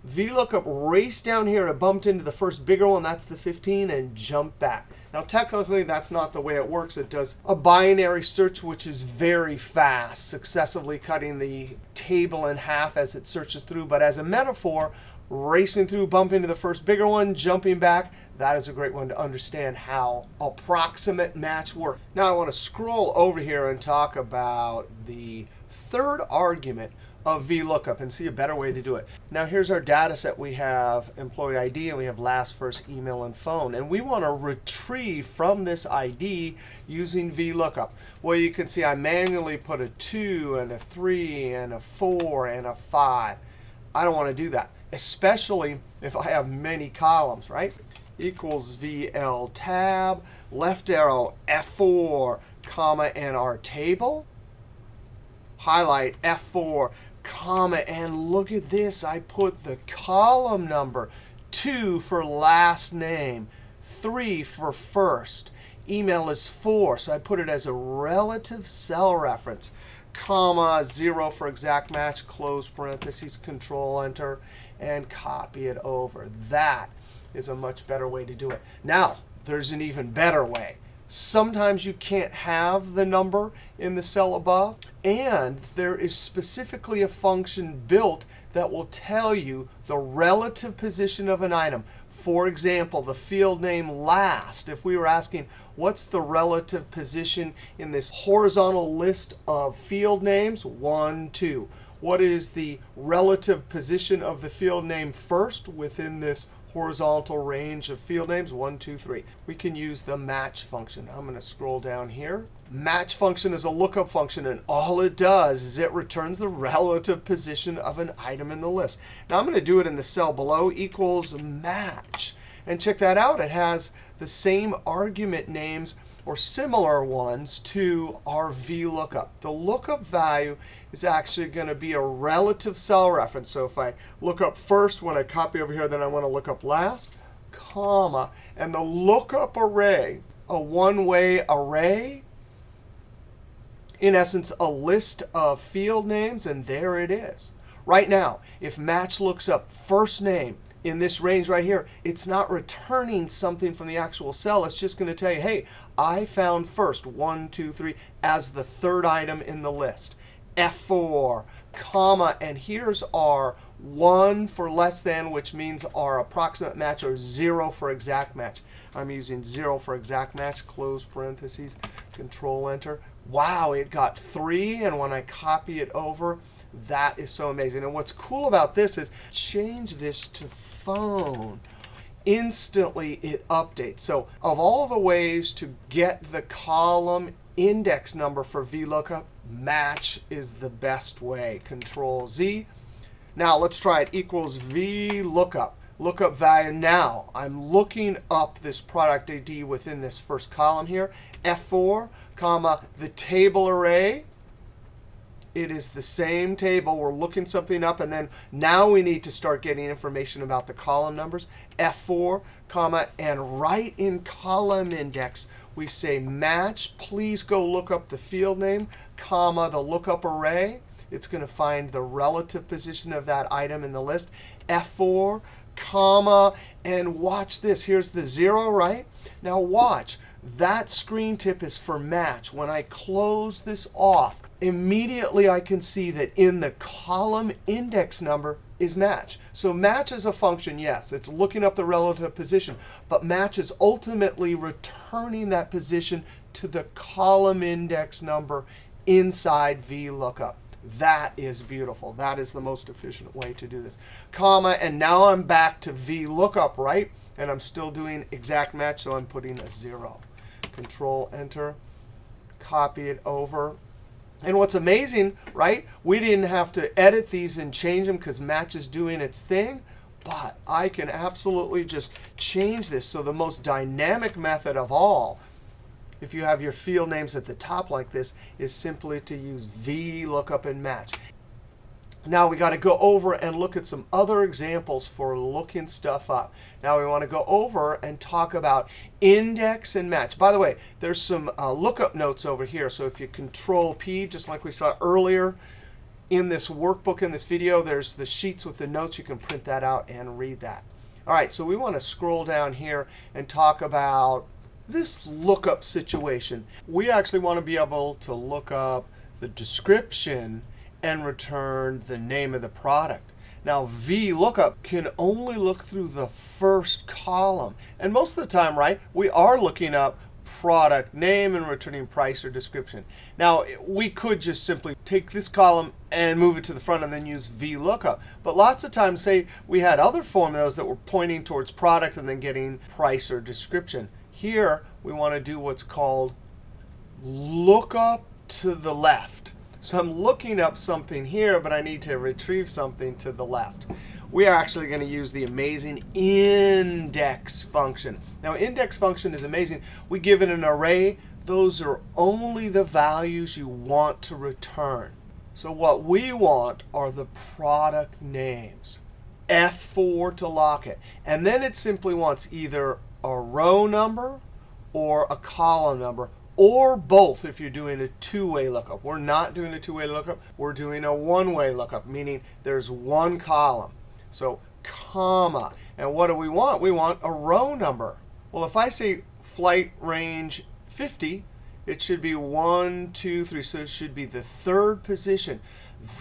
VLOOKUP raced down here, it bumped into the first bigger one. That's the 15, and jumped back. Now, technically, that's not the way it works. It does a binary search, which is very fast, successively cutting the table in half as it searches through. But as a metaphor, racing through, bump into the first bigger one, jumping back, that is a great one to understand how approximate match works. Now, I want to scroll over here and talk about the third argument of VLOOKUP and see a better way to do it. Now here's our data set. We have employee ID, and we have last, first, email, and phone. And we want to retrieve from this ID using VLOOKUP. Well, you can see I manually put a 2, and a 3, and a 4, and a 5. I don't want to do that, especially if I have many columns, right? Equals VL tab, left arrow, F4, comma, and our table. Highlight F4, comma, and look at this. I put the column number, 2 for last name, 3 for first. Email is 4, so I put it as a relative cell reference, comma, 0 for exact match, close parentheses, Control Enter, and copy it over. That is a much better way to do it. Now, there's an even better way. Sometimes you can't have the number in the cell above. And there is specifically a function built that will tell you the relative position of an item. For example, the field name last. If we were asking, what's the relative position in this horizontal list of field names? 1, 2. What is the relative position of the field name first within this horizontal range of field names? 1, 2, 3. We can use the match function. I'm going to scroll down here. Match function is a lookup function, and all it does is it returns the relative position of an item in the list. Now I'm going to do it in the cell below, equals match. And check that out. It has the same argument names or similar ones to our VLOOKUP. The lookup value is actually going to be a relative cell reference. So if I look up first, when I copy over here, then I want to look up last, comma. And the lookup array, a one-way array, in essence, a list of field names, and there it is. Right now, if match looks up first name in this range right here, it's not returning something from the actual cell. It's just going to tell you, hey, I found first, 1, 2, 3, as the third item in the list. F4, comma, and here's our 1 for less than, which means our approximate match, or 0 for exact match. I'm using 0 for exact match, close parentheses, Control Enter. Wow, it got 3, and when I copy it over, that is so amazing. And what's cool about this is change this to phone. Instantly, it updates. So of all the ways to get the column index number for VLOOKUP, match is the best way. Control Z. Now let's try it. Equals VLOOKUP. lookup value. Now I'm looking up this product ID within this first column here. F4, comma, the table array. It is the same table. We're looking something up, and then now we need to start getting information about the column numbers. F4, comma, and right in column index, we say match. Please go look up the field name, comma, the lookup array. It's going to find the relative position of that item in the list. F4, comma, and watch this. Here's the 0, right? Now watch. That screen tip is for match. When I close this off, immediately I can see that in the column index number is match. So match is a function, yes. It's looking up the relative position. But match is ultimately returning that position to the column index number inside VLOOKUP. That is beautiful. That is the most efficient way to do this. Comma, and now I'm back to VLOOKUP, right? And I'm still doing exact match, so I'm putting a 0. Ctrl Enter, copy it over. And what's amazing, right? We didn't have to edit these and change them because match is doing its thing. But I can absolutely just change this. So the most dynamic method of all, if you have your field names at the top like this, is simply to use VLOOKUP and MATCH. Now we got to go over and look at some other examples for looking stuff up. Now we want to go over and talk about index and match. By the way, there's some lookup notes over here. So if you Control P, just like we saw earlier in this workbook in this video, there's the sheets with the notes. You can print that out and read that. All right, so we want to scroll down here and talk about this lookup situation. We actually want to be able to look up the description and return the name of the product. Now, VLOOKUP can only look through the first column. And most of the time, right, we are looking up product name and returning price or description. Now, we could just simply take this column and move it to the front and then use VLOOKUP. But lots of times, say we had other formulas that were pointing towards product and then getting price or description. Here, we want to do what's called lookup to the left. So I'm looking up something here, but I need to retrieve something to the left. We are actually going to use the amazing index function. Now, index function is amazing. We give it an array. Those are only the values you want to return. So what we want are the product names. F4 to lock it. And then it simply wants either a row number or a column number, or both if you're doing a two-way lookup. We're not doing a two-way lookup. We're doing a one-way lookup, meaning there's one column. So comma. And what do we want? We want a row number. Well, if I say flight range 50, it should be 1, 2, 3. So it should be the third position.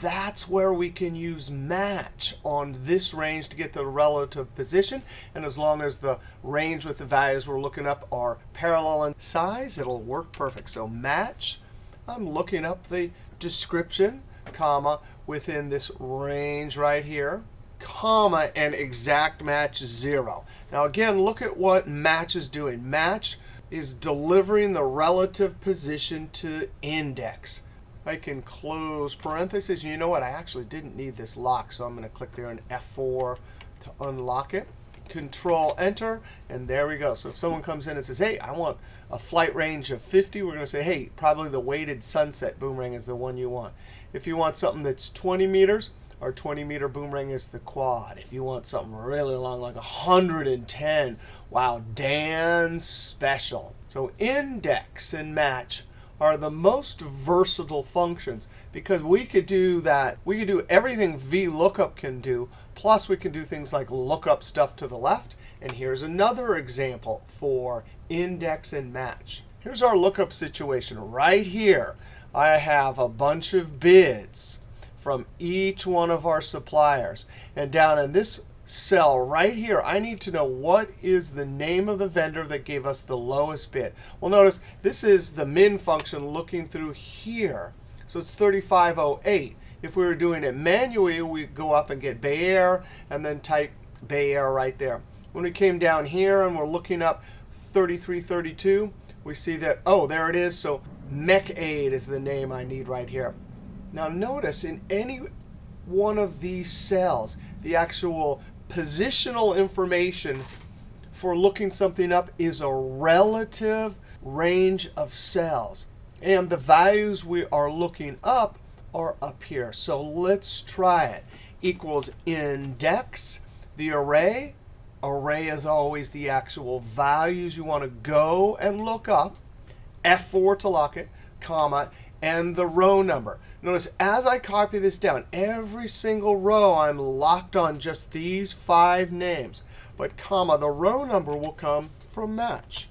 That's where we can use match on this range to get the relative position. And as long as the range with the values we're looking up are parallel in size, it'll work perfect. So match, I'm looking up the description, comma, within this range right here, comma, and exact match 0. Now again, look at what match is doing. Match is delivering the relative position to index. I can close parentheses. You know what? I actually didn't need this lock, so I'm going to click there on F4 to unlock it. Control Enter, and there we go. So if someone comes in and says, hey, I want a flight range of 50, we're going to say, hey, probably the weighted sunset boomerang is the one you want. If you want something that's 20 meters, our 20-meter boomerang is the quad. If you want something really long, like 110, wow, Dan's special. So index and match are the most versatile functions because we could do that. We could do everything VLOOKUP can do, plus we can do things like look up stuff to the left. And here's another example for index and match. Here's our lookup situation right here. I have a bunch of bids from each one of our suppliers. And down in this cell right here, I need to know what is the name of the vendor that gave us the lowest bid. Well, notice this is the min function looking through here. So it's 3508. If we were doing it manually, we'd go up and get Bayer and then type Bayer right there. When we came down here and we're looking up 3332, we see that, oh, there it is. So MechAid is the name I need right here. Now notice in any one of these cells, the actual Positional information for looking something up is a relative range of cells. And the values we are looking up are up here. So let's try it. Equals index, the array. Array is always the actual values you want to go and look up. F4 to lock it, comma, and the row number. Notice as I copy this down, every single row I'm locked on just these 5 names. But comma, the row number will come from match.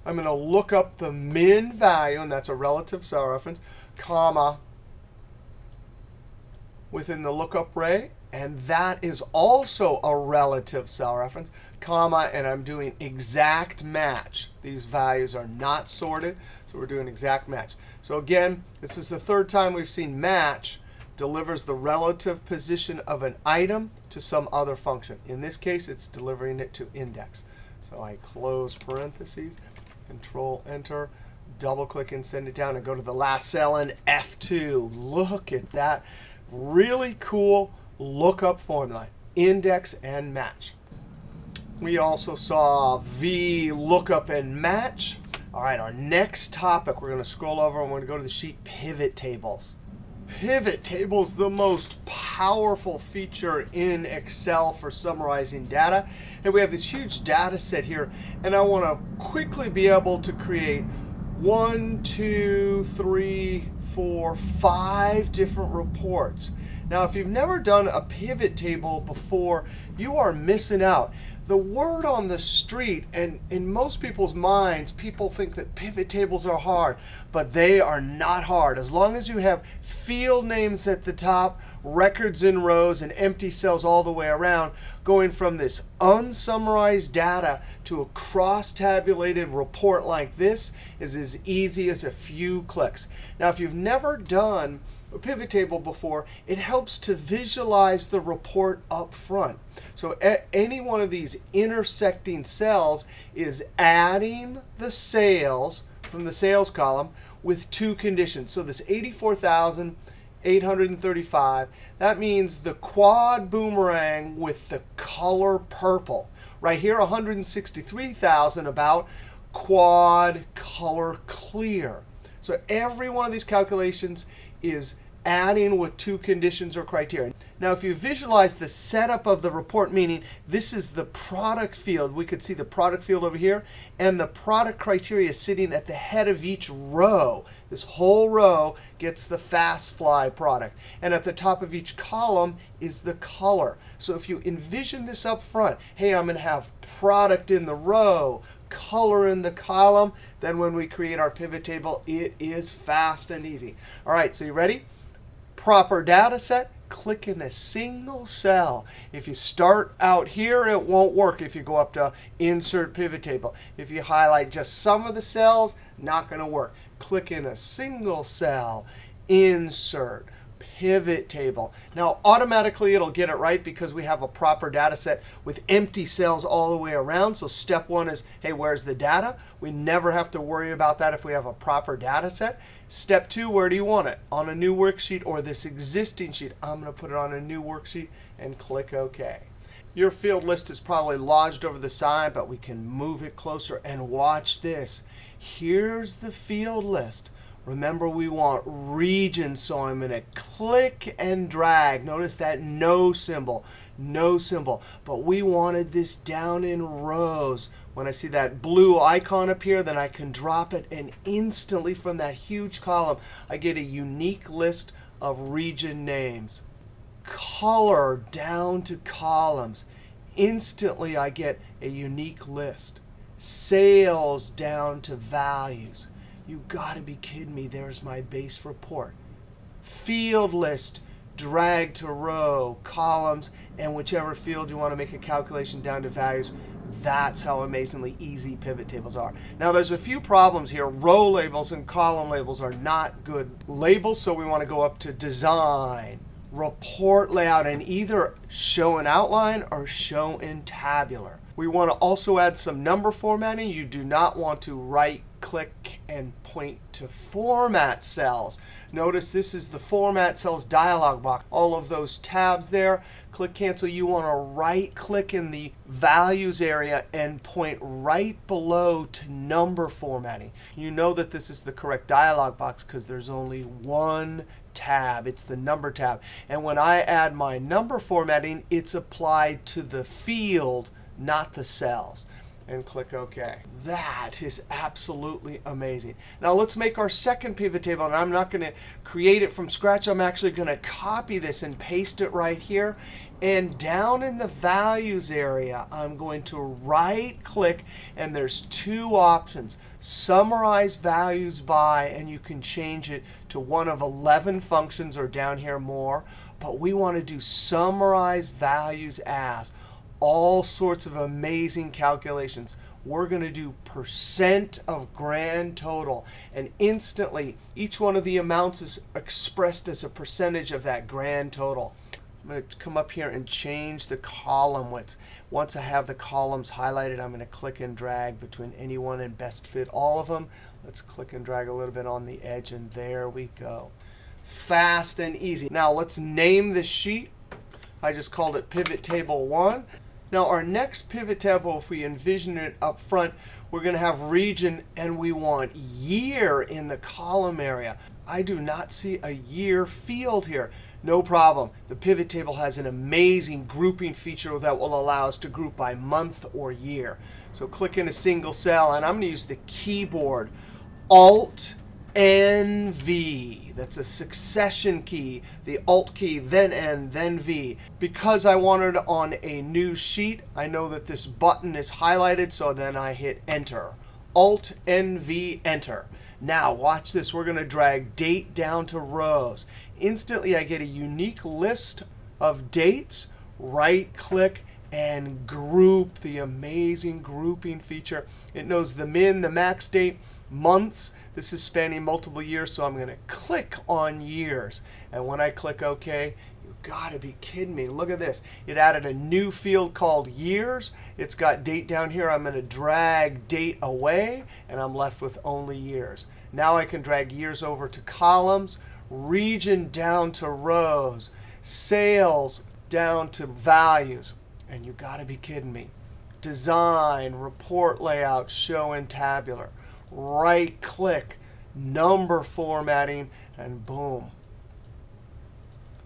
I'm going to look up the min value, and that's a relative cell reference, comma, within the lookup array. And that is also a relative cell reference, comma, and I'm doing exact match. These values are not sorted, so we're doing exact match. So again, this is the third time we've seen match delivers the relative position of an item to some other function. In this case, it's delivering it to index. So I close parentheses, Ctrl Enter, double click and send it down, and go to the last cell in F2. Look at that. Really cool lookup formula, index and match. We also saw VLOOKUP and MATCH. All right, our next topic, we're going to scroll over and we're going to go to the sheet Pivot Tables. Pivot Tables, the most powerful feature in Excel for summarizing data. And we have this huge data set here. And I want to quickly be able to create 1, 2, 3, 4, 5 different reports. Now, if you've never done a pivot table before, you are missing out. The word on the street, and in most people's minds, people think that pivot tables are hard, but they are not hard. As long as you have field names at the top, records in rows, and empty cells all the way around, going from this unsummarized data to a cross-tabulated report like this is as easy as a few clicks. Now, if you've never done a pivot table before, it helps to visualize the report up front. So any one of these intersecting cells is adding the sales from the sales column with 2 conditions. So this 84,835, that means the quad boomerang with the color purple. Right here, 163,000 about quad color clear. So every one of these calculations is adding with 2 conditions or criteria. Now, if you visualize the setup of the report, meaning this is the product field, we could see the product field over here, and the product criteria sitting at the head of each row. This whole row gets the FastFly product. And at the top of each column is the color. So if you envision this up front, hey, I'm going to have product in the row, color in the column, then when we create our pivot table, it is fast and easy. All right, so you ready? Proper data set, click in a single cell. If you start out here, it won't work if you go up to Insert Pivot Table. If you highlight just some of the cells, not going to work. Click in a single cell, Insert, Pivot Table. Now, automatically, it'll get it right because we have a proper data set with empty cells all the way around. So step 1 is, hey, where's the data? We never have to worry about that if we have a proper data set. Step 2, where do you want it? On a new worksheet or this existing sheet? I'm going to put it on a new worksheet and click OK. Your field list is probably lodged over the side, but we can move it closer and watch this. Here's the field list. Remember, we want regions, so I'm going to click and drag. Notice that no symbol, no symbol. But we wanted this down in rows. When I see that blue icon appear, then I can drop it, and instantly from that huge column, I get a unique list of region names. Color down to columns. Instantly, I get a unique list. Sales down to values. You got to be kidding me. There's my base report. Field list, drag to row, columns, and whichever field you want to make a calculation down to values. That's how amazingly easy pivot tables are. Now, there's a few problems here. Row labels and column labels are not good labels, so we want to go up to Design, Report Layout, and either show in outline, or show in tabular. We want to also add some number formatting. You do not want to right-click and point to Format Cells. Notice this is the Format Cells dialog box. All of those tabs there. Click Cancel. You want to right-click in the Values area and point right below to Number Formatting. You know that this is the correct dialog box because there's only one tab. It's the Number tab. And when I add my number formatting, it's applied to the field, not the cells. And click OK. That is absolutely amazing. Now let's make our second pivot table. And I'm not going to create it from scratch. I'm actually going to copy this and paste it right here. And down in the values area, I'm going to right click. And there's two options. Summarize values by. And you can change it to one of 11 functions, or down here more. But we want to do summarize values as. All sorts of amazing calculations. We're going to do percent of grand total. And instantly, each one of the amounts is expressed as a percentage of that grand total. I'm going to come up here and change the column width. Once I have the columns highlighted, I'm going to click and drag between any one and best fit all of them. Let's click and drag a little bit on the edge, and there we go. Fast and easy. Now let's name this sheet. I just called it Pivot Table 1. Now our next pivot table, if we envision it up front, we're going to have region, and we want year in the column area. I do not see a year field here. No problem. The pivot table has an amazing grouping feature that will allow us to group by month or year. So click in a single cell, and I'm going to use the keyboard, Alt N V. That's a succession key. The Alt key, then N, then V. Because I want it on a new sheet, I know that this button is highlighted, so then I hit Enter. Alt N V, Enter. Now watch this. We're going to drag date down to rows. Instantly, I get a unique list of dates. Right click and group, the amazing grouping feature. It knows the min, the max date, months. This is spanning multiple years, so I'm going to click on years. And when I click OK, you've got to be kidding me. Look at this. It added a new field called years. It's got date down here. I'm going to drag date away, and I'm left with only years. Now I can drag years over to columns, region down to rows, sales down to values. And you've got to be kidding me. Design, report layout, show in tabular. Right click, number formatting, and boom.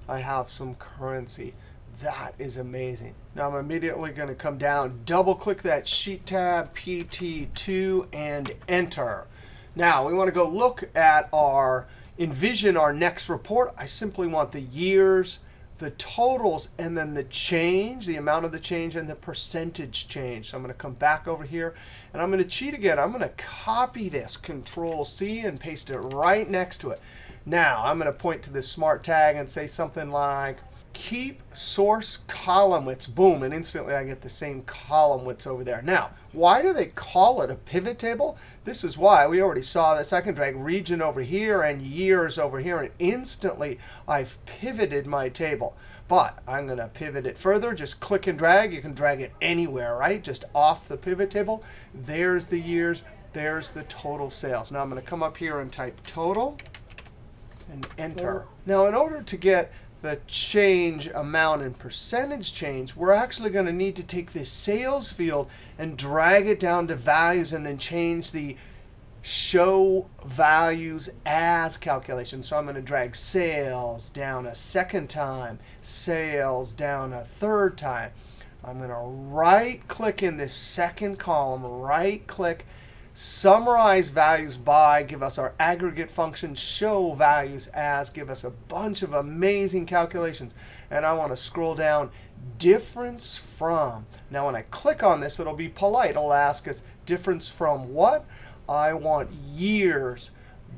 I have some currency. That is amazing. Now I'm immediately going to come down, double click that sheet tab, PT2, and enter. Now we want to go look at envision our next report. I simply want the years, the totals, and then the change, the amount of the change, and the percentage change. So I'm going to come back over here, and I'm going to cheat again. I'm going to copy this, Ctrl C, and paste it right next to it. Now I'm going to point to this smart tag and say something like, keep source column widths. Boom, and instantly I get the same column widths over there. Now, why do they call it a pivot table? This is why. We already saw this. I can drag region over here and years over here, and instantly I've pivoted my table. But I'm going to pivot it further. Just click and drag. You can drag it anywhere, right? Just off the pivot table. There's the years. There's the total sales. Now I'm going to come up here and type total and enter. Now in order to get the change amount and percentage change, we're actually going to need to take this sales field and drag it down to values and then change the show values as calculation. So I'm going to drag sales down a second time, sales down a third time. I'm going to right click in this second column, right click, summarize values by, give us our aggregate function, show values as, give us a bunch of amazing calculations. And I want to scroll down, difference from. Now when I click on this, it'll be polite. It'll ask us difference from what? I want years.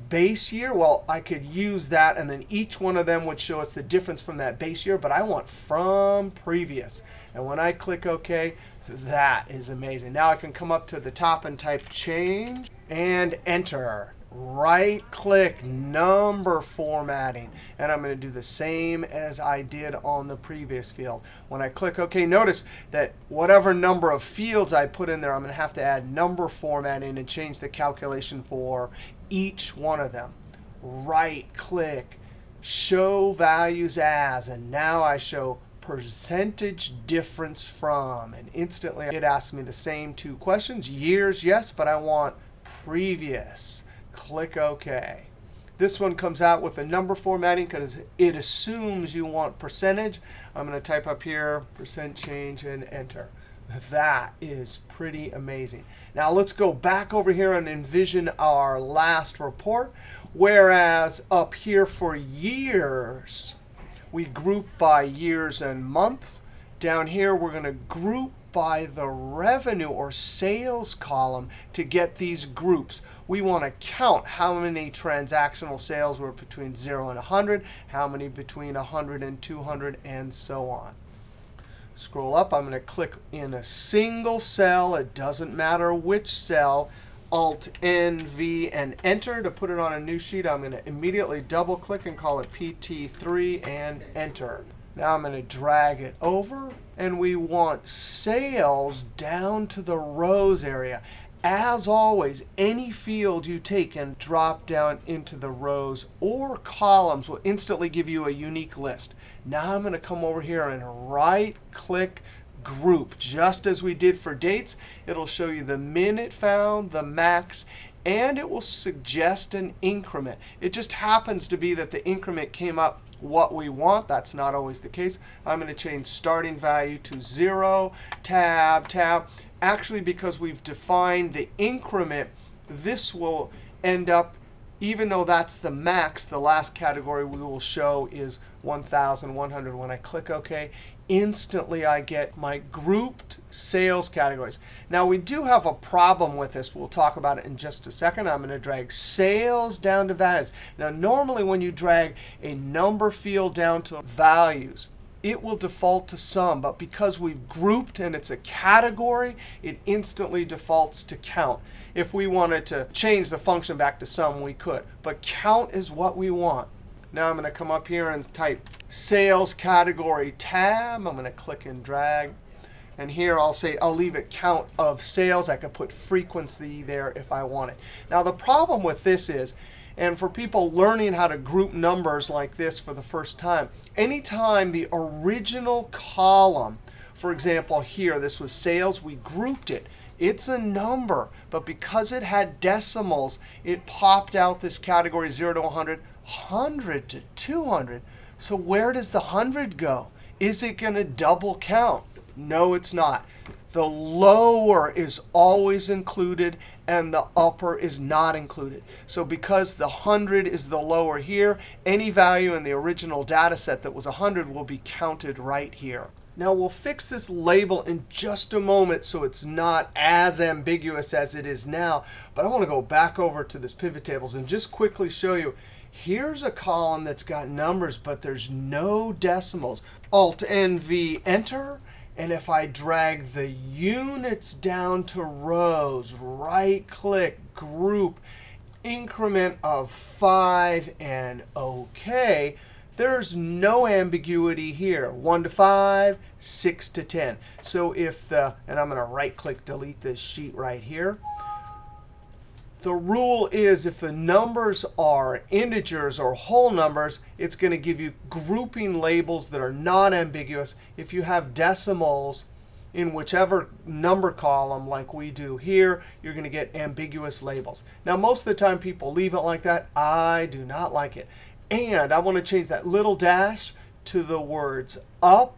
Base year, well, I could use that, and then each one of them would show us the difference from that base year. But I want from previous. And when I click OK, that is amazing. Now I can come up to the top and type change and enter. right-click, number formatting. And I'm going to do the same as I did on the previous field. When I click OK, notice that whatever number of fields I put in there, I'm going to have to add number formatting and change the calculation for each one of them. Right-click, show values as, and now I show percentage difference from. And instantly it asks me the same two questions. Years, yes, but I want previous. Click OK. This one comes out with a number formatting because it assumes you want percentage. I'm going to type up here percent change and enter. That is pretty amazing. Now let's go back over here and envision our last report. Whereas up here for years, we group by years and months. Down here, we're going to group by the revenue or sales column to get these groups. We want to count how many transactional sales were between 0 and 100, how many between 100 and 200, and so on. Scroll up. I'm going to click in a single cell. It doesn't matter which cell. Alt N, V, and Enter to put it on a new sheet. I'm going to immediately double click and call it PT3 and Enter. Now I'm going to drag it over. And we want sales down to the rows area. As always, any field you take and drop down into the rows or columns will instantly give you a unique list. Now I'm going to come over here and right-click Group. Just as we did for dates, it'll show you the min it found, the max, and it will suggest an increment. It just happens to be that the increment came up what we want. That's not always the case. I'm going to change starting value to 0, tab, tab. Actually, because we've defined the increment, this will end up, even though that's the max, the last category we will show is 1,100. When I click OK, instantly I get my grouped sales categories. Now, we do have a problem with this. We'll talk about it in just a second. I'm going to drag sales down to values. Now, normally when you drag a number field down to values, it will default to sum. But because we've grouped and it's a category, it instantly defaults to count. If we wanted to change the function back to sum, we could. But count is what we want. Now I'm going to come up here and type sales category tab. I'm going to click and drag. And here I'll say I'll leave it count of sales. I could put frequency there if I want it. Now the problem with this is, and for people learning how to group numbers like this for the first time, anytime the original column, for example here, this was sales, we grouped it. It's a number, but because it had decimals, it popped out this category 0 to 100, 100 to 200. So where does the 100 go? Is it going to double count? No, it's not. The lower is always included, and the upper is not included. So because the 100 is the lower here, any value in the original data set that was 100 will be counted right here. Now, we'll fix this label in just a moment so it's not as ambiguous as it is now. But I want to go back over to this pivot tables and just quickly show you. Here's a column that's got numbers, but there's no decimals. Alt-N, V, Enter. And if I drag the units down to rows, right-click, group, increment of 5, and OK, there's no ambiguity here. 1 to 5, 6 to 10. So if the, and I'm going to right-click, delete this sheet right here. The rule is if the numbers are integers or whole numbers, it's going to give you grouping labels that are not ambiguous. If you have decimals in whichever number column like we do here, you're going to get ambiguous labels. Now, most of the time people leave it like that. I do not like it. And I want to change that little dash to the words up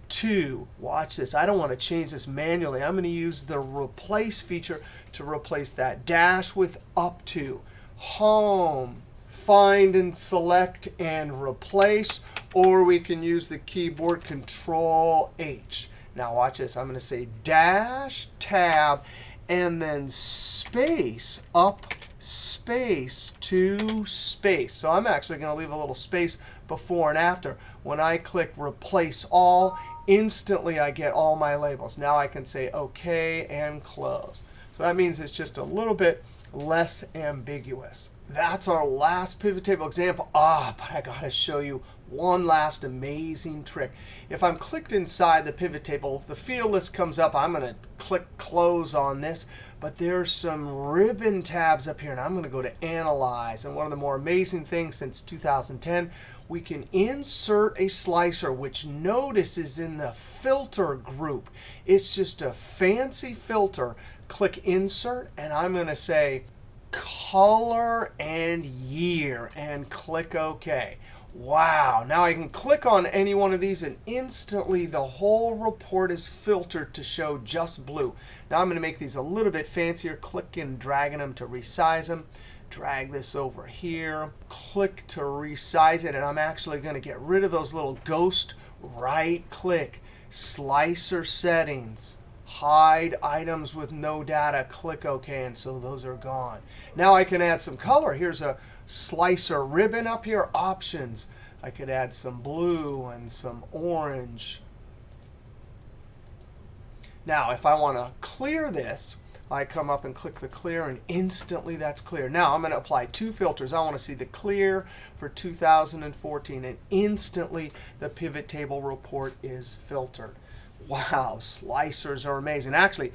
to. Watch this. I don't want to change this manually. I'm going to use the replace feature to replace that dash with up to. Home, find and select and replace. Or we can use the keyboard Ctrl H. Now watch this. I'm going to say dash, tab, and then space, up, space, to space. So I'm actually going to leave a little space before and after. When I click replace all, instantly I get all my labels. Now I can say OK and close. So that means it's just a little bit less ambiguous. That's our last pivot table example. But I got to show you one last amazing trick. If I'm clicked inside the pivot table, the field list comes up. I'm going to click close on this. But there's some ribbon tabs up here. And I'm going to go to Analyze. And one of the more amazing things since 2010, we can insert a slicer, which notice is in the filter group. It's just a fancy filter. Click Insert. And I'm going to say color and year and click OK. Wow. Now I can click on any one of these and instantly the whole report is filtered to show just blue. Now I'm going to make these a little bit fancier. Click and dragging them to resize them. Drag this over here. Click to resize it. And I'm actually going to get rid of those little ghost. Right click. Slicer settings. Hide items with no data. Click OK. And so those are gone. Now I can add some color. Here's a slicer ribbon up here. Options. I could add some blue and some orange. Now if I want to clear this, I come up and click the clear, and instantly that's clear. Now I'm going to apply two filters. I want to see the clear for 2014, and instantly the pivot table report is filtered. Wow, slicers are amazing. Actually,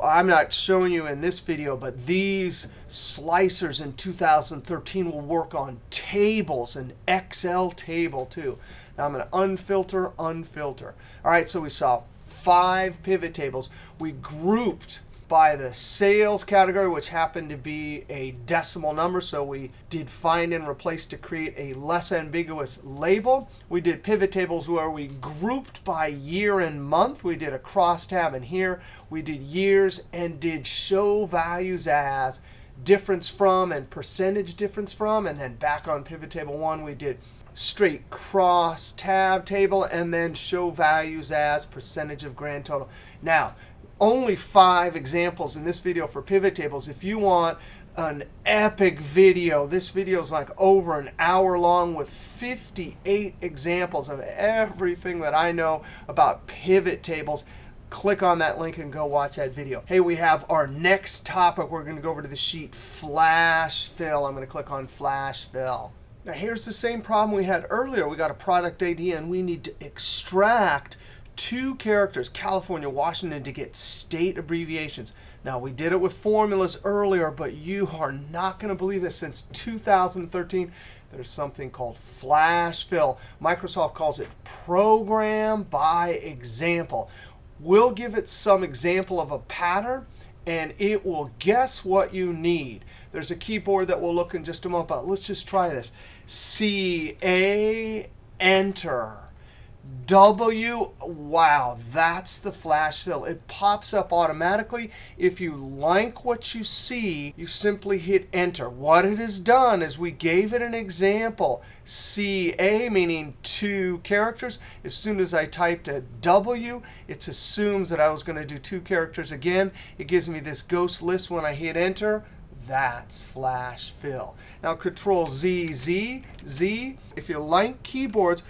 I'm not showing you in this video, but these slicers in 2013 will work on tables, an Excel table too. Now I'm going to unfilter, unfilter. All right, so we saw 5 pivot tables. We grouped by the sales category, which happened to be a decimal number. So we did find and replace to create a less ambiguous label. We did pivot tables where we grouped by year and month. We did a crosstab in here. We did years and did show values as, difference from, and percentage difference from. And then back on pivot table 1, we did straight cross tab table and then show values as, percentage of grand total. Now, only 5 examples in this video for pivot tables. If you want an epic video, this video is like over an hour long with 58 examples of everything that I know about pivot tables. Click on that link and go watch that video. Hey, we have our next topic. We're going to go over to the sheet Flash Fill. I'm going to click on Flash Fill. Now here's the same problem we had earlier. We got a product ID and we need to extract 2 characters, California, Washington, to get state abbreviations. Now, we did it with formulas earlier, but you are not going to believe this. Since 2013, there's something called Flash Fill. Microsoft calls it Program by Example. We'll give it some example of a pattern, and it will guess what you need. There's a keyboard that we'll look in just a moment, but let's just try this. CA, Enter. W, wow, that's the flash fill. It pops up automatically. If you like what you see, you simply hit Enter. What it has done is we gave it an example. CA, meaning 2 characters. As soon as I typed a W, it assumes that I was going to do 2 characters again. It gives me this ghost list when I hit Enter. That's flash fill. Now, Ctrl Z, if you like keyboards,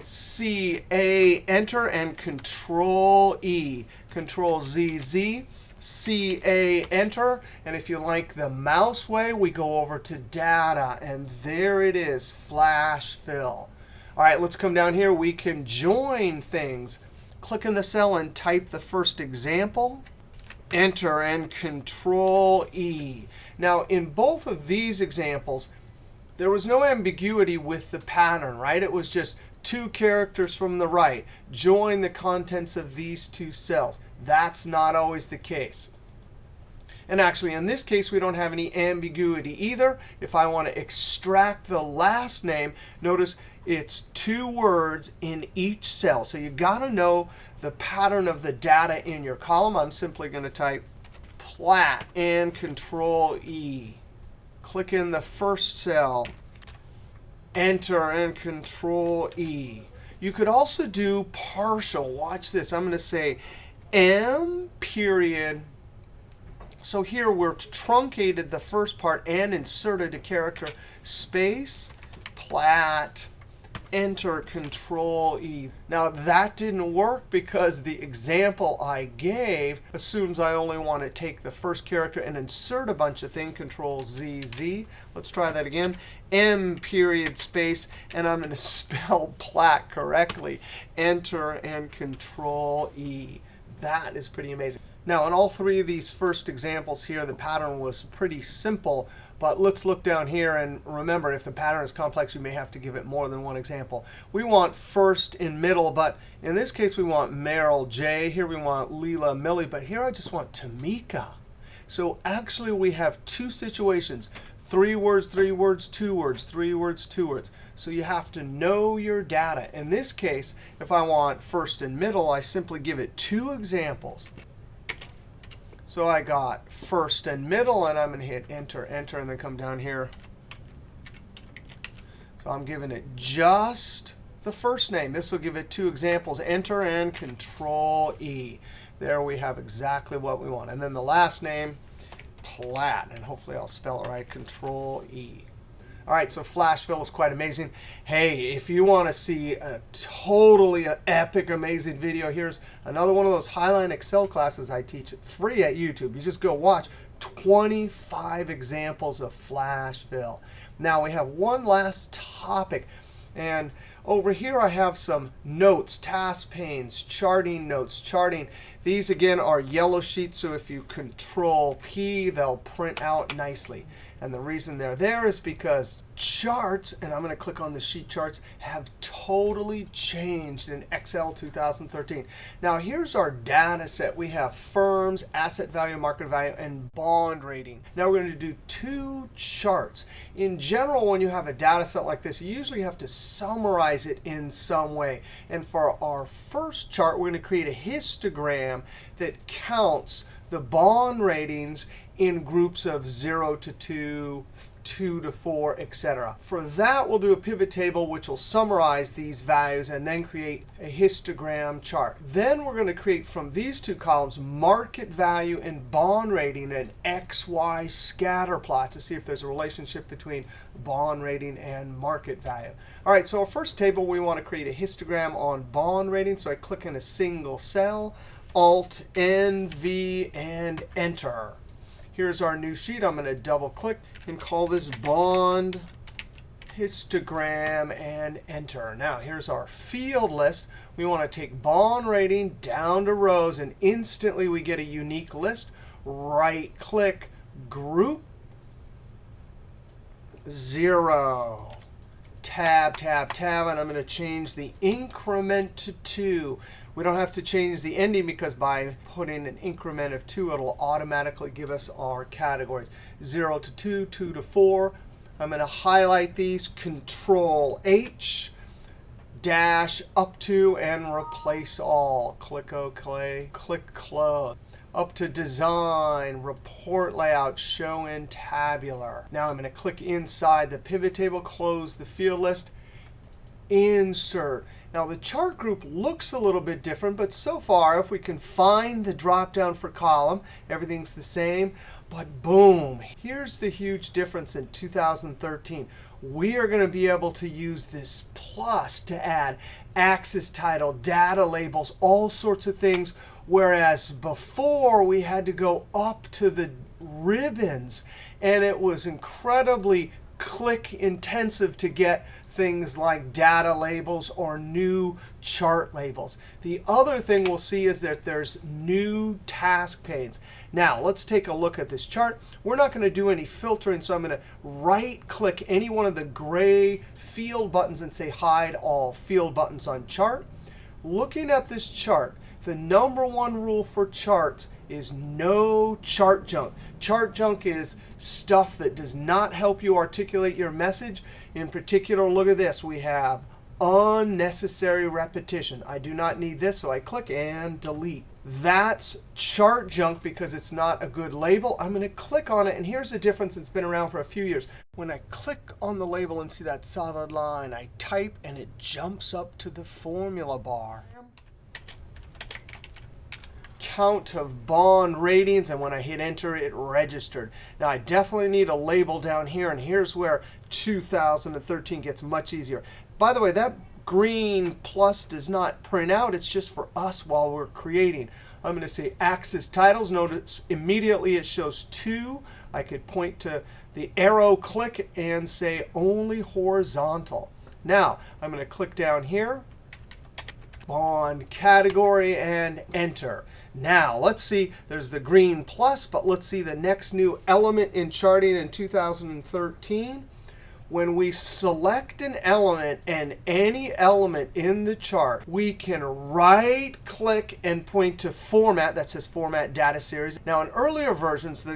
CA, Enter, and Ctrl E. Ctrl Z, CA, Enter. And if you like the mouse way, we go over to Data. And there it is, Flash Fill. All right, let's come down here. We can join things. Click in the cell and type the first example. Enter and Ctrl E. Now, in both of these examples, there was no ambiguity with the pattern, right? It was just 2 characters from the right. Join the contents of these 2 cells. That's not always the case. And actually, in this case, we don't have any ambiguity either. If I want to extract the last name, notice it's 2 words in each cell. So you've got to know the pattern of the data in your column. I'm simply going to type Platt and Ctrl E. Click in the first cell. Enter and Ctrl E. You could also do partial. Watch this. I'm going to say M period. So here we're truncated the first part and inserted a character. Space, Platt, Enter, Ctrl E. Now that didn't work because the example I gave assumes I only want to take the first character and insert a bunch of things. Ctrl Z, Z. Let's try that again. M period space, and I'm going to spell plat correctly. Enter and Ctrl E. That is pretty amazing. Now, in all three of these first examples here, the pattern was pretty simple. But let's look down here. And remember, if the pattern is complex, you may have to give it more than one example. We want first in middle. But in this case, we want Meryl J. Here we want Leela Millie. But here I just want Tamika. So actually, we have two situations. 3 words, 3 words, 2 words, 3 words, 2 words. So you have to know your data. In this case, if I want first and middle, I simply give it 2 examples. So I got first and middle, and I'm going to hit Enter, Enter, and then come down here. So I'm giving it just the first name. This will give it 2 examples, Enter and Control E. There we have exactly what we want. And then the last name, Plat, and hopefully I'll spell it right, Control E. All right, so flash fill is quite amazing. Hey, if you want to see a totally epic, amazing video, here's another one of those Highline Excel classes I teach free at YouTube. You just go watch 25 examples of flash fill. Now we have one last topic. And over here I have some notes, task panes, charting notes, charting. These, again, are yellow sheets. So if you Control P, they'll print out nicely. And the reason they're there is because charts, and I'm going to click on the sheet charts, have totally changed in Excel 2013. Now here's our data set. We have firms, asset value, market value, and bond rating. Now we're going to do 2 charts. In general, when you have a data set like this, you usually have to summarize it in some way. And for our first chart, we're going to create a histogram that counts the bond ratings in groups of 0 to 2, 2 to 4, etc. For that, we'll do a pivot table, which will summarize these values and then create a histogram chart. Then we're going to create from these 2 columns market value and bond rating an XY scatter plot to see if there's a relationship between bond rating and market value. All right, so our first table, we want to create a histogram on bond rating. So I click in a single cell, Alt, N, V, and Enter. Here's our new sheet. I'm going to double click and call this bond histogram and Enter. Now here's our field list. We want to take bond rating down to rows, and instantly we get a unique list. Right click, group, 0. Tab, tab, tab, and I'm going to change the increment to 2. We don't have to change the ending because by putting an increment of 2, it'll automatically give us our categories. 0 to 2, 2 to 4. I'm going to highlight these, Control H, dash up to, and replace all. Click OK, click Close. Up to Design, Report Layout, Show in Tabular. Now I'm going to click inside the pivot table, close the field list, Insert. Now the chart group looks a little bit different, but so far, if we can find the dropdown for column, everything's the same. But boom, here's the huge difference in 2013. We are going to be able to use this plus to add axis title, data labels, all sorts of things. Whereas before, we had to go up to the ribbons, and it was incredibly click intensive to get things like data labels or new chart labels. The other thing we'll see is that there's new task panes. Now let's take a look at this chart. We're not going to do any filtering, so I'm going to right click any one of the gray field buttons and say hide all field buttons on chart. Looking at this chart, the #1 rule for charts is no chart junk. Chart junk is stuff that does not help you articulate your message. In particular, look at this. We have unnecessary repetition. I do not need this, so I click and delete. That's chart junk because it's not a good label. I'm going to click on it, and here's the difference. It's been around for a few years. When I click on the label and see that solid line, I type, and it jumps up to the formula bar. Count of bond ratings, and when I hit Enter, it registered. Now, I definitely need a label down here, and here's where 2013 gets much easier. By the way, that green plus does not print out. It's just for us while we're creating. I'm going to say axis titles. Notice immediately it shows 2. I could point to the arrow, click, and say only horizontal. Now, I'm going to click down here on category and enter. Now, let's see. There's the green plus, but let's see the next new element in charting in 2013. When we select an element and any element in the chart, we can right-click and point to Format. That says Format Data Series. Now, in earlier versions,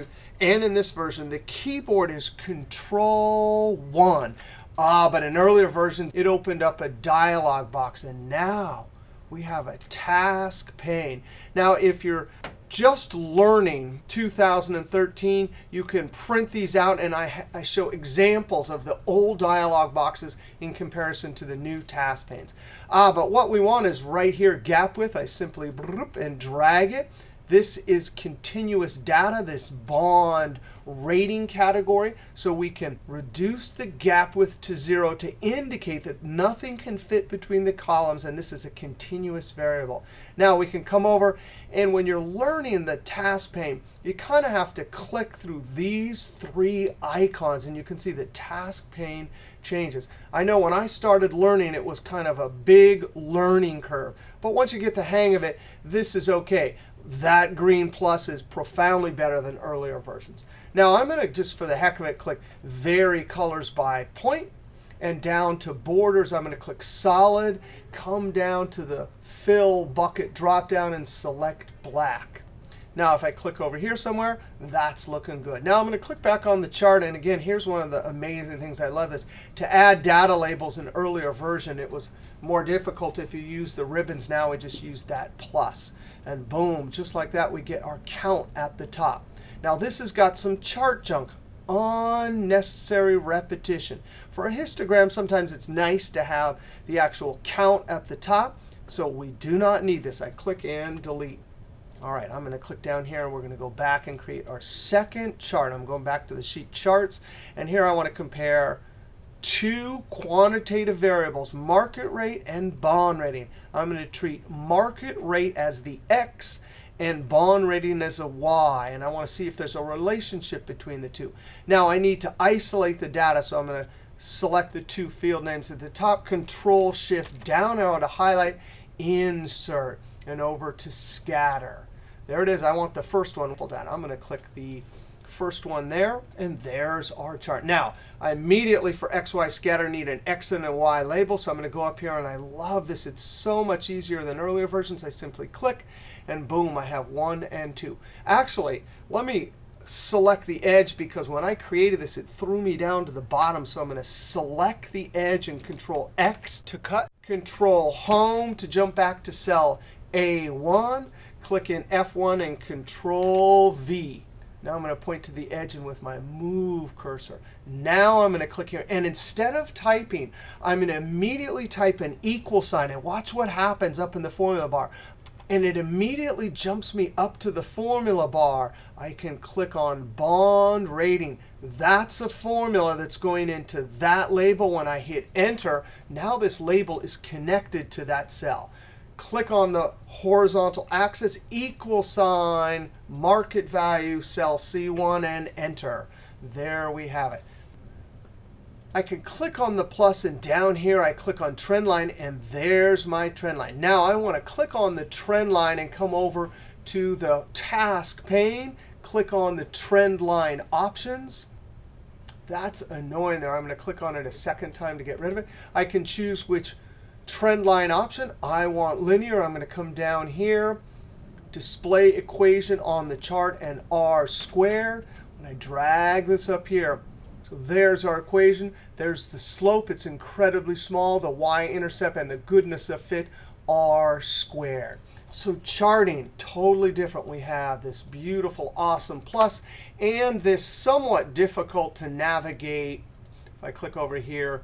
and in this version, the keyboard is Ctrl 1. But in earlier versions, it opened up a dialog box. And now we have a task pane. Now, if you're just learning 2013, you can print these out. And I show examples of the old dialog boxes in comparison to the new task panes. But what we want is right here, gap width. I simply and drag it. This is continuous data, this bond rating category. So we can reduce the gap width to 0 to indicate that nothing can fit between the columns. And this is a continuous variable. Now we can come over. And when you're learning the task pane, you kind of have to click through these 3 icons. And you can see the task pane changes. I know when I started learning, it was kind of a big learning curve. But once you get the hang of it, this is OK. That green plus is profoundly better than earlier versions. Now, I'm going to, just for the heck of it, click Vary Colors by Point. And down to Borders, I'm going to click Solid, come down to the Fill Bucket dropdown, and select Black. Now, if I click over here somewhere, that's looking good. Now, I'm going to click back on the chart. And again, here's one of the amazing things I love is to add data labels in earlier version. It was more difficult if you use the ribbons. Now we just use that plus. And boom, just like that, we get our count at the top. Now, this has got some chart junk, unnecessary repetition. For a histogram, sometimes it's nice to have the actual count at the top. So we do not need this. I click and delete. All right, I'm going to click down here, and we're going to go back and create our second chart. I'm going back to the sheet charts. And here I want to compare 2 quantitative variables, market rate and bond rating. I'm going to treat market rate as the x and bond rating as a y. And I want to see if there's a relationship between the two. Now, I need to isolate the data. So I'm going to select the 2 field names at the top, Control Shift down arrow to highlight, insert, and over to scatter. There it is. I want the first one pulled down. I'm going to click the first one there, and there's our chart. Now, I immediately, for XY scatter, need an X and a Y label. So I'm going to go up here, and I love this. It's so much easier than earlier versions. I simply click, and boom, I have 1 and 2. Actually, let me select the edge, because when I created this, it threw me down to the bottom. So I'm going to select the edge and Control X to cut, Control Home to jump back to cell A1, click in F1 and Control V. Now I'm going to point to the edge and with my move cursor. Now I'm going to click here. And instead of typing, I'm going to immediately type an equal sign. And watch what happens up in the formula bar. And it immediately jumps me up to the formula bar. I can click on bond rating. That's a formula that's going into that label. When I hit Enter, now this label is connected to that cell. Click on the horizontal axis, equal sign, market value, cell C1, and Enter. There we have it. I can click on the plus, and down here I click on trend line, and there's my trend line. Now I want to click on the trend line and come over to the task pane. Click on the trend line options. That's annoying there. I'm going to click on it a second time to get rid of it. I can choose which trend line option. I want linear. I'm going to come down here, display equation on the chart, and R squared. When I drag this up here, so there's our equation. There's the slope. It's incredibly small. The y-intercept and the goodness of fit, R squared. So charting, totally different. We have this beautiful, awesome plus, and this somewhat difficult to navigate. If I click over here,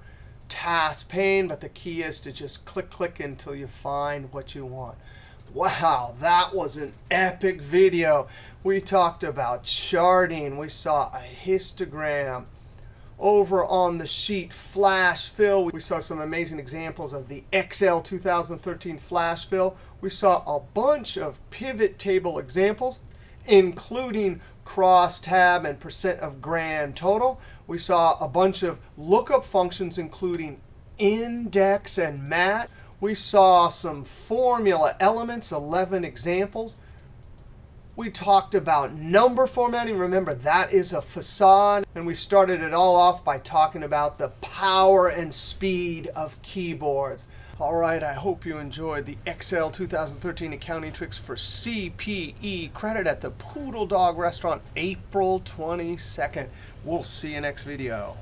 task pane, but the key is to just click, click until you find what you want. Wow, that was an epic video. We talked about charting. We saw a histogram. Over on the sheet flash fill, we saw some amazing examples of the Excel 2013 flash fill. We saw a bunch of pivot table examples, including crosstab and percent of grand total. We saw a bunch of lookup functions, including index and match. We saw some formula elements, 11 examples. We talked about number formatting. Remember, that is a facade. And we started it all off by talking about the power and speed of keyboards. All right, I hope you enjoyed the Excel 2013 accounting tricks for CPE credit at the Poodle Dog Restaurant, April 22nd. We'll see you next video.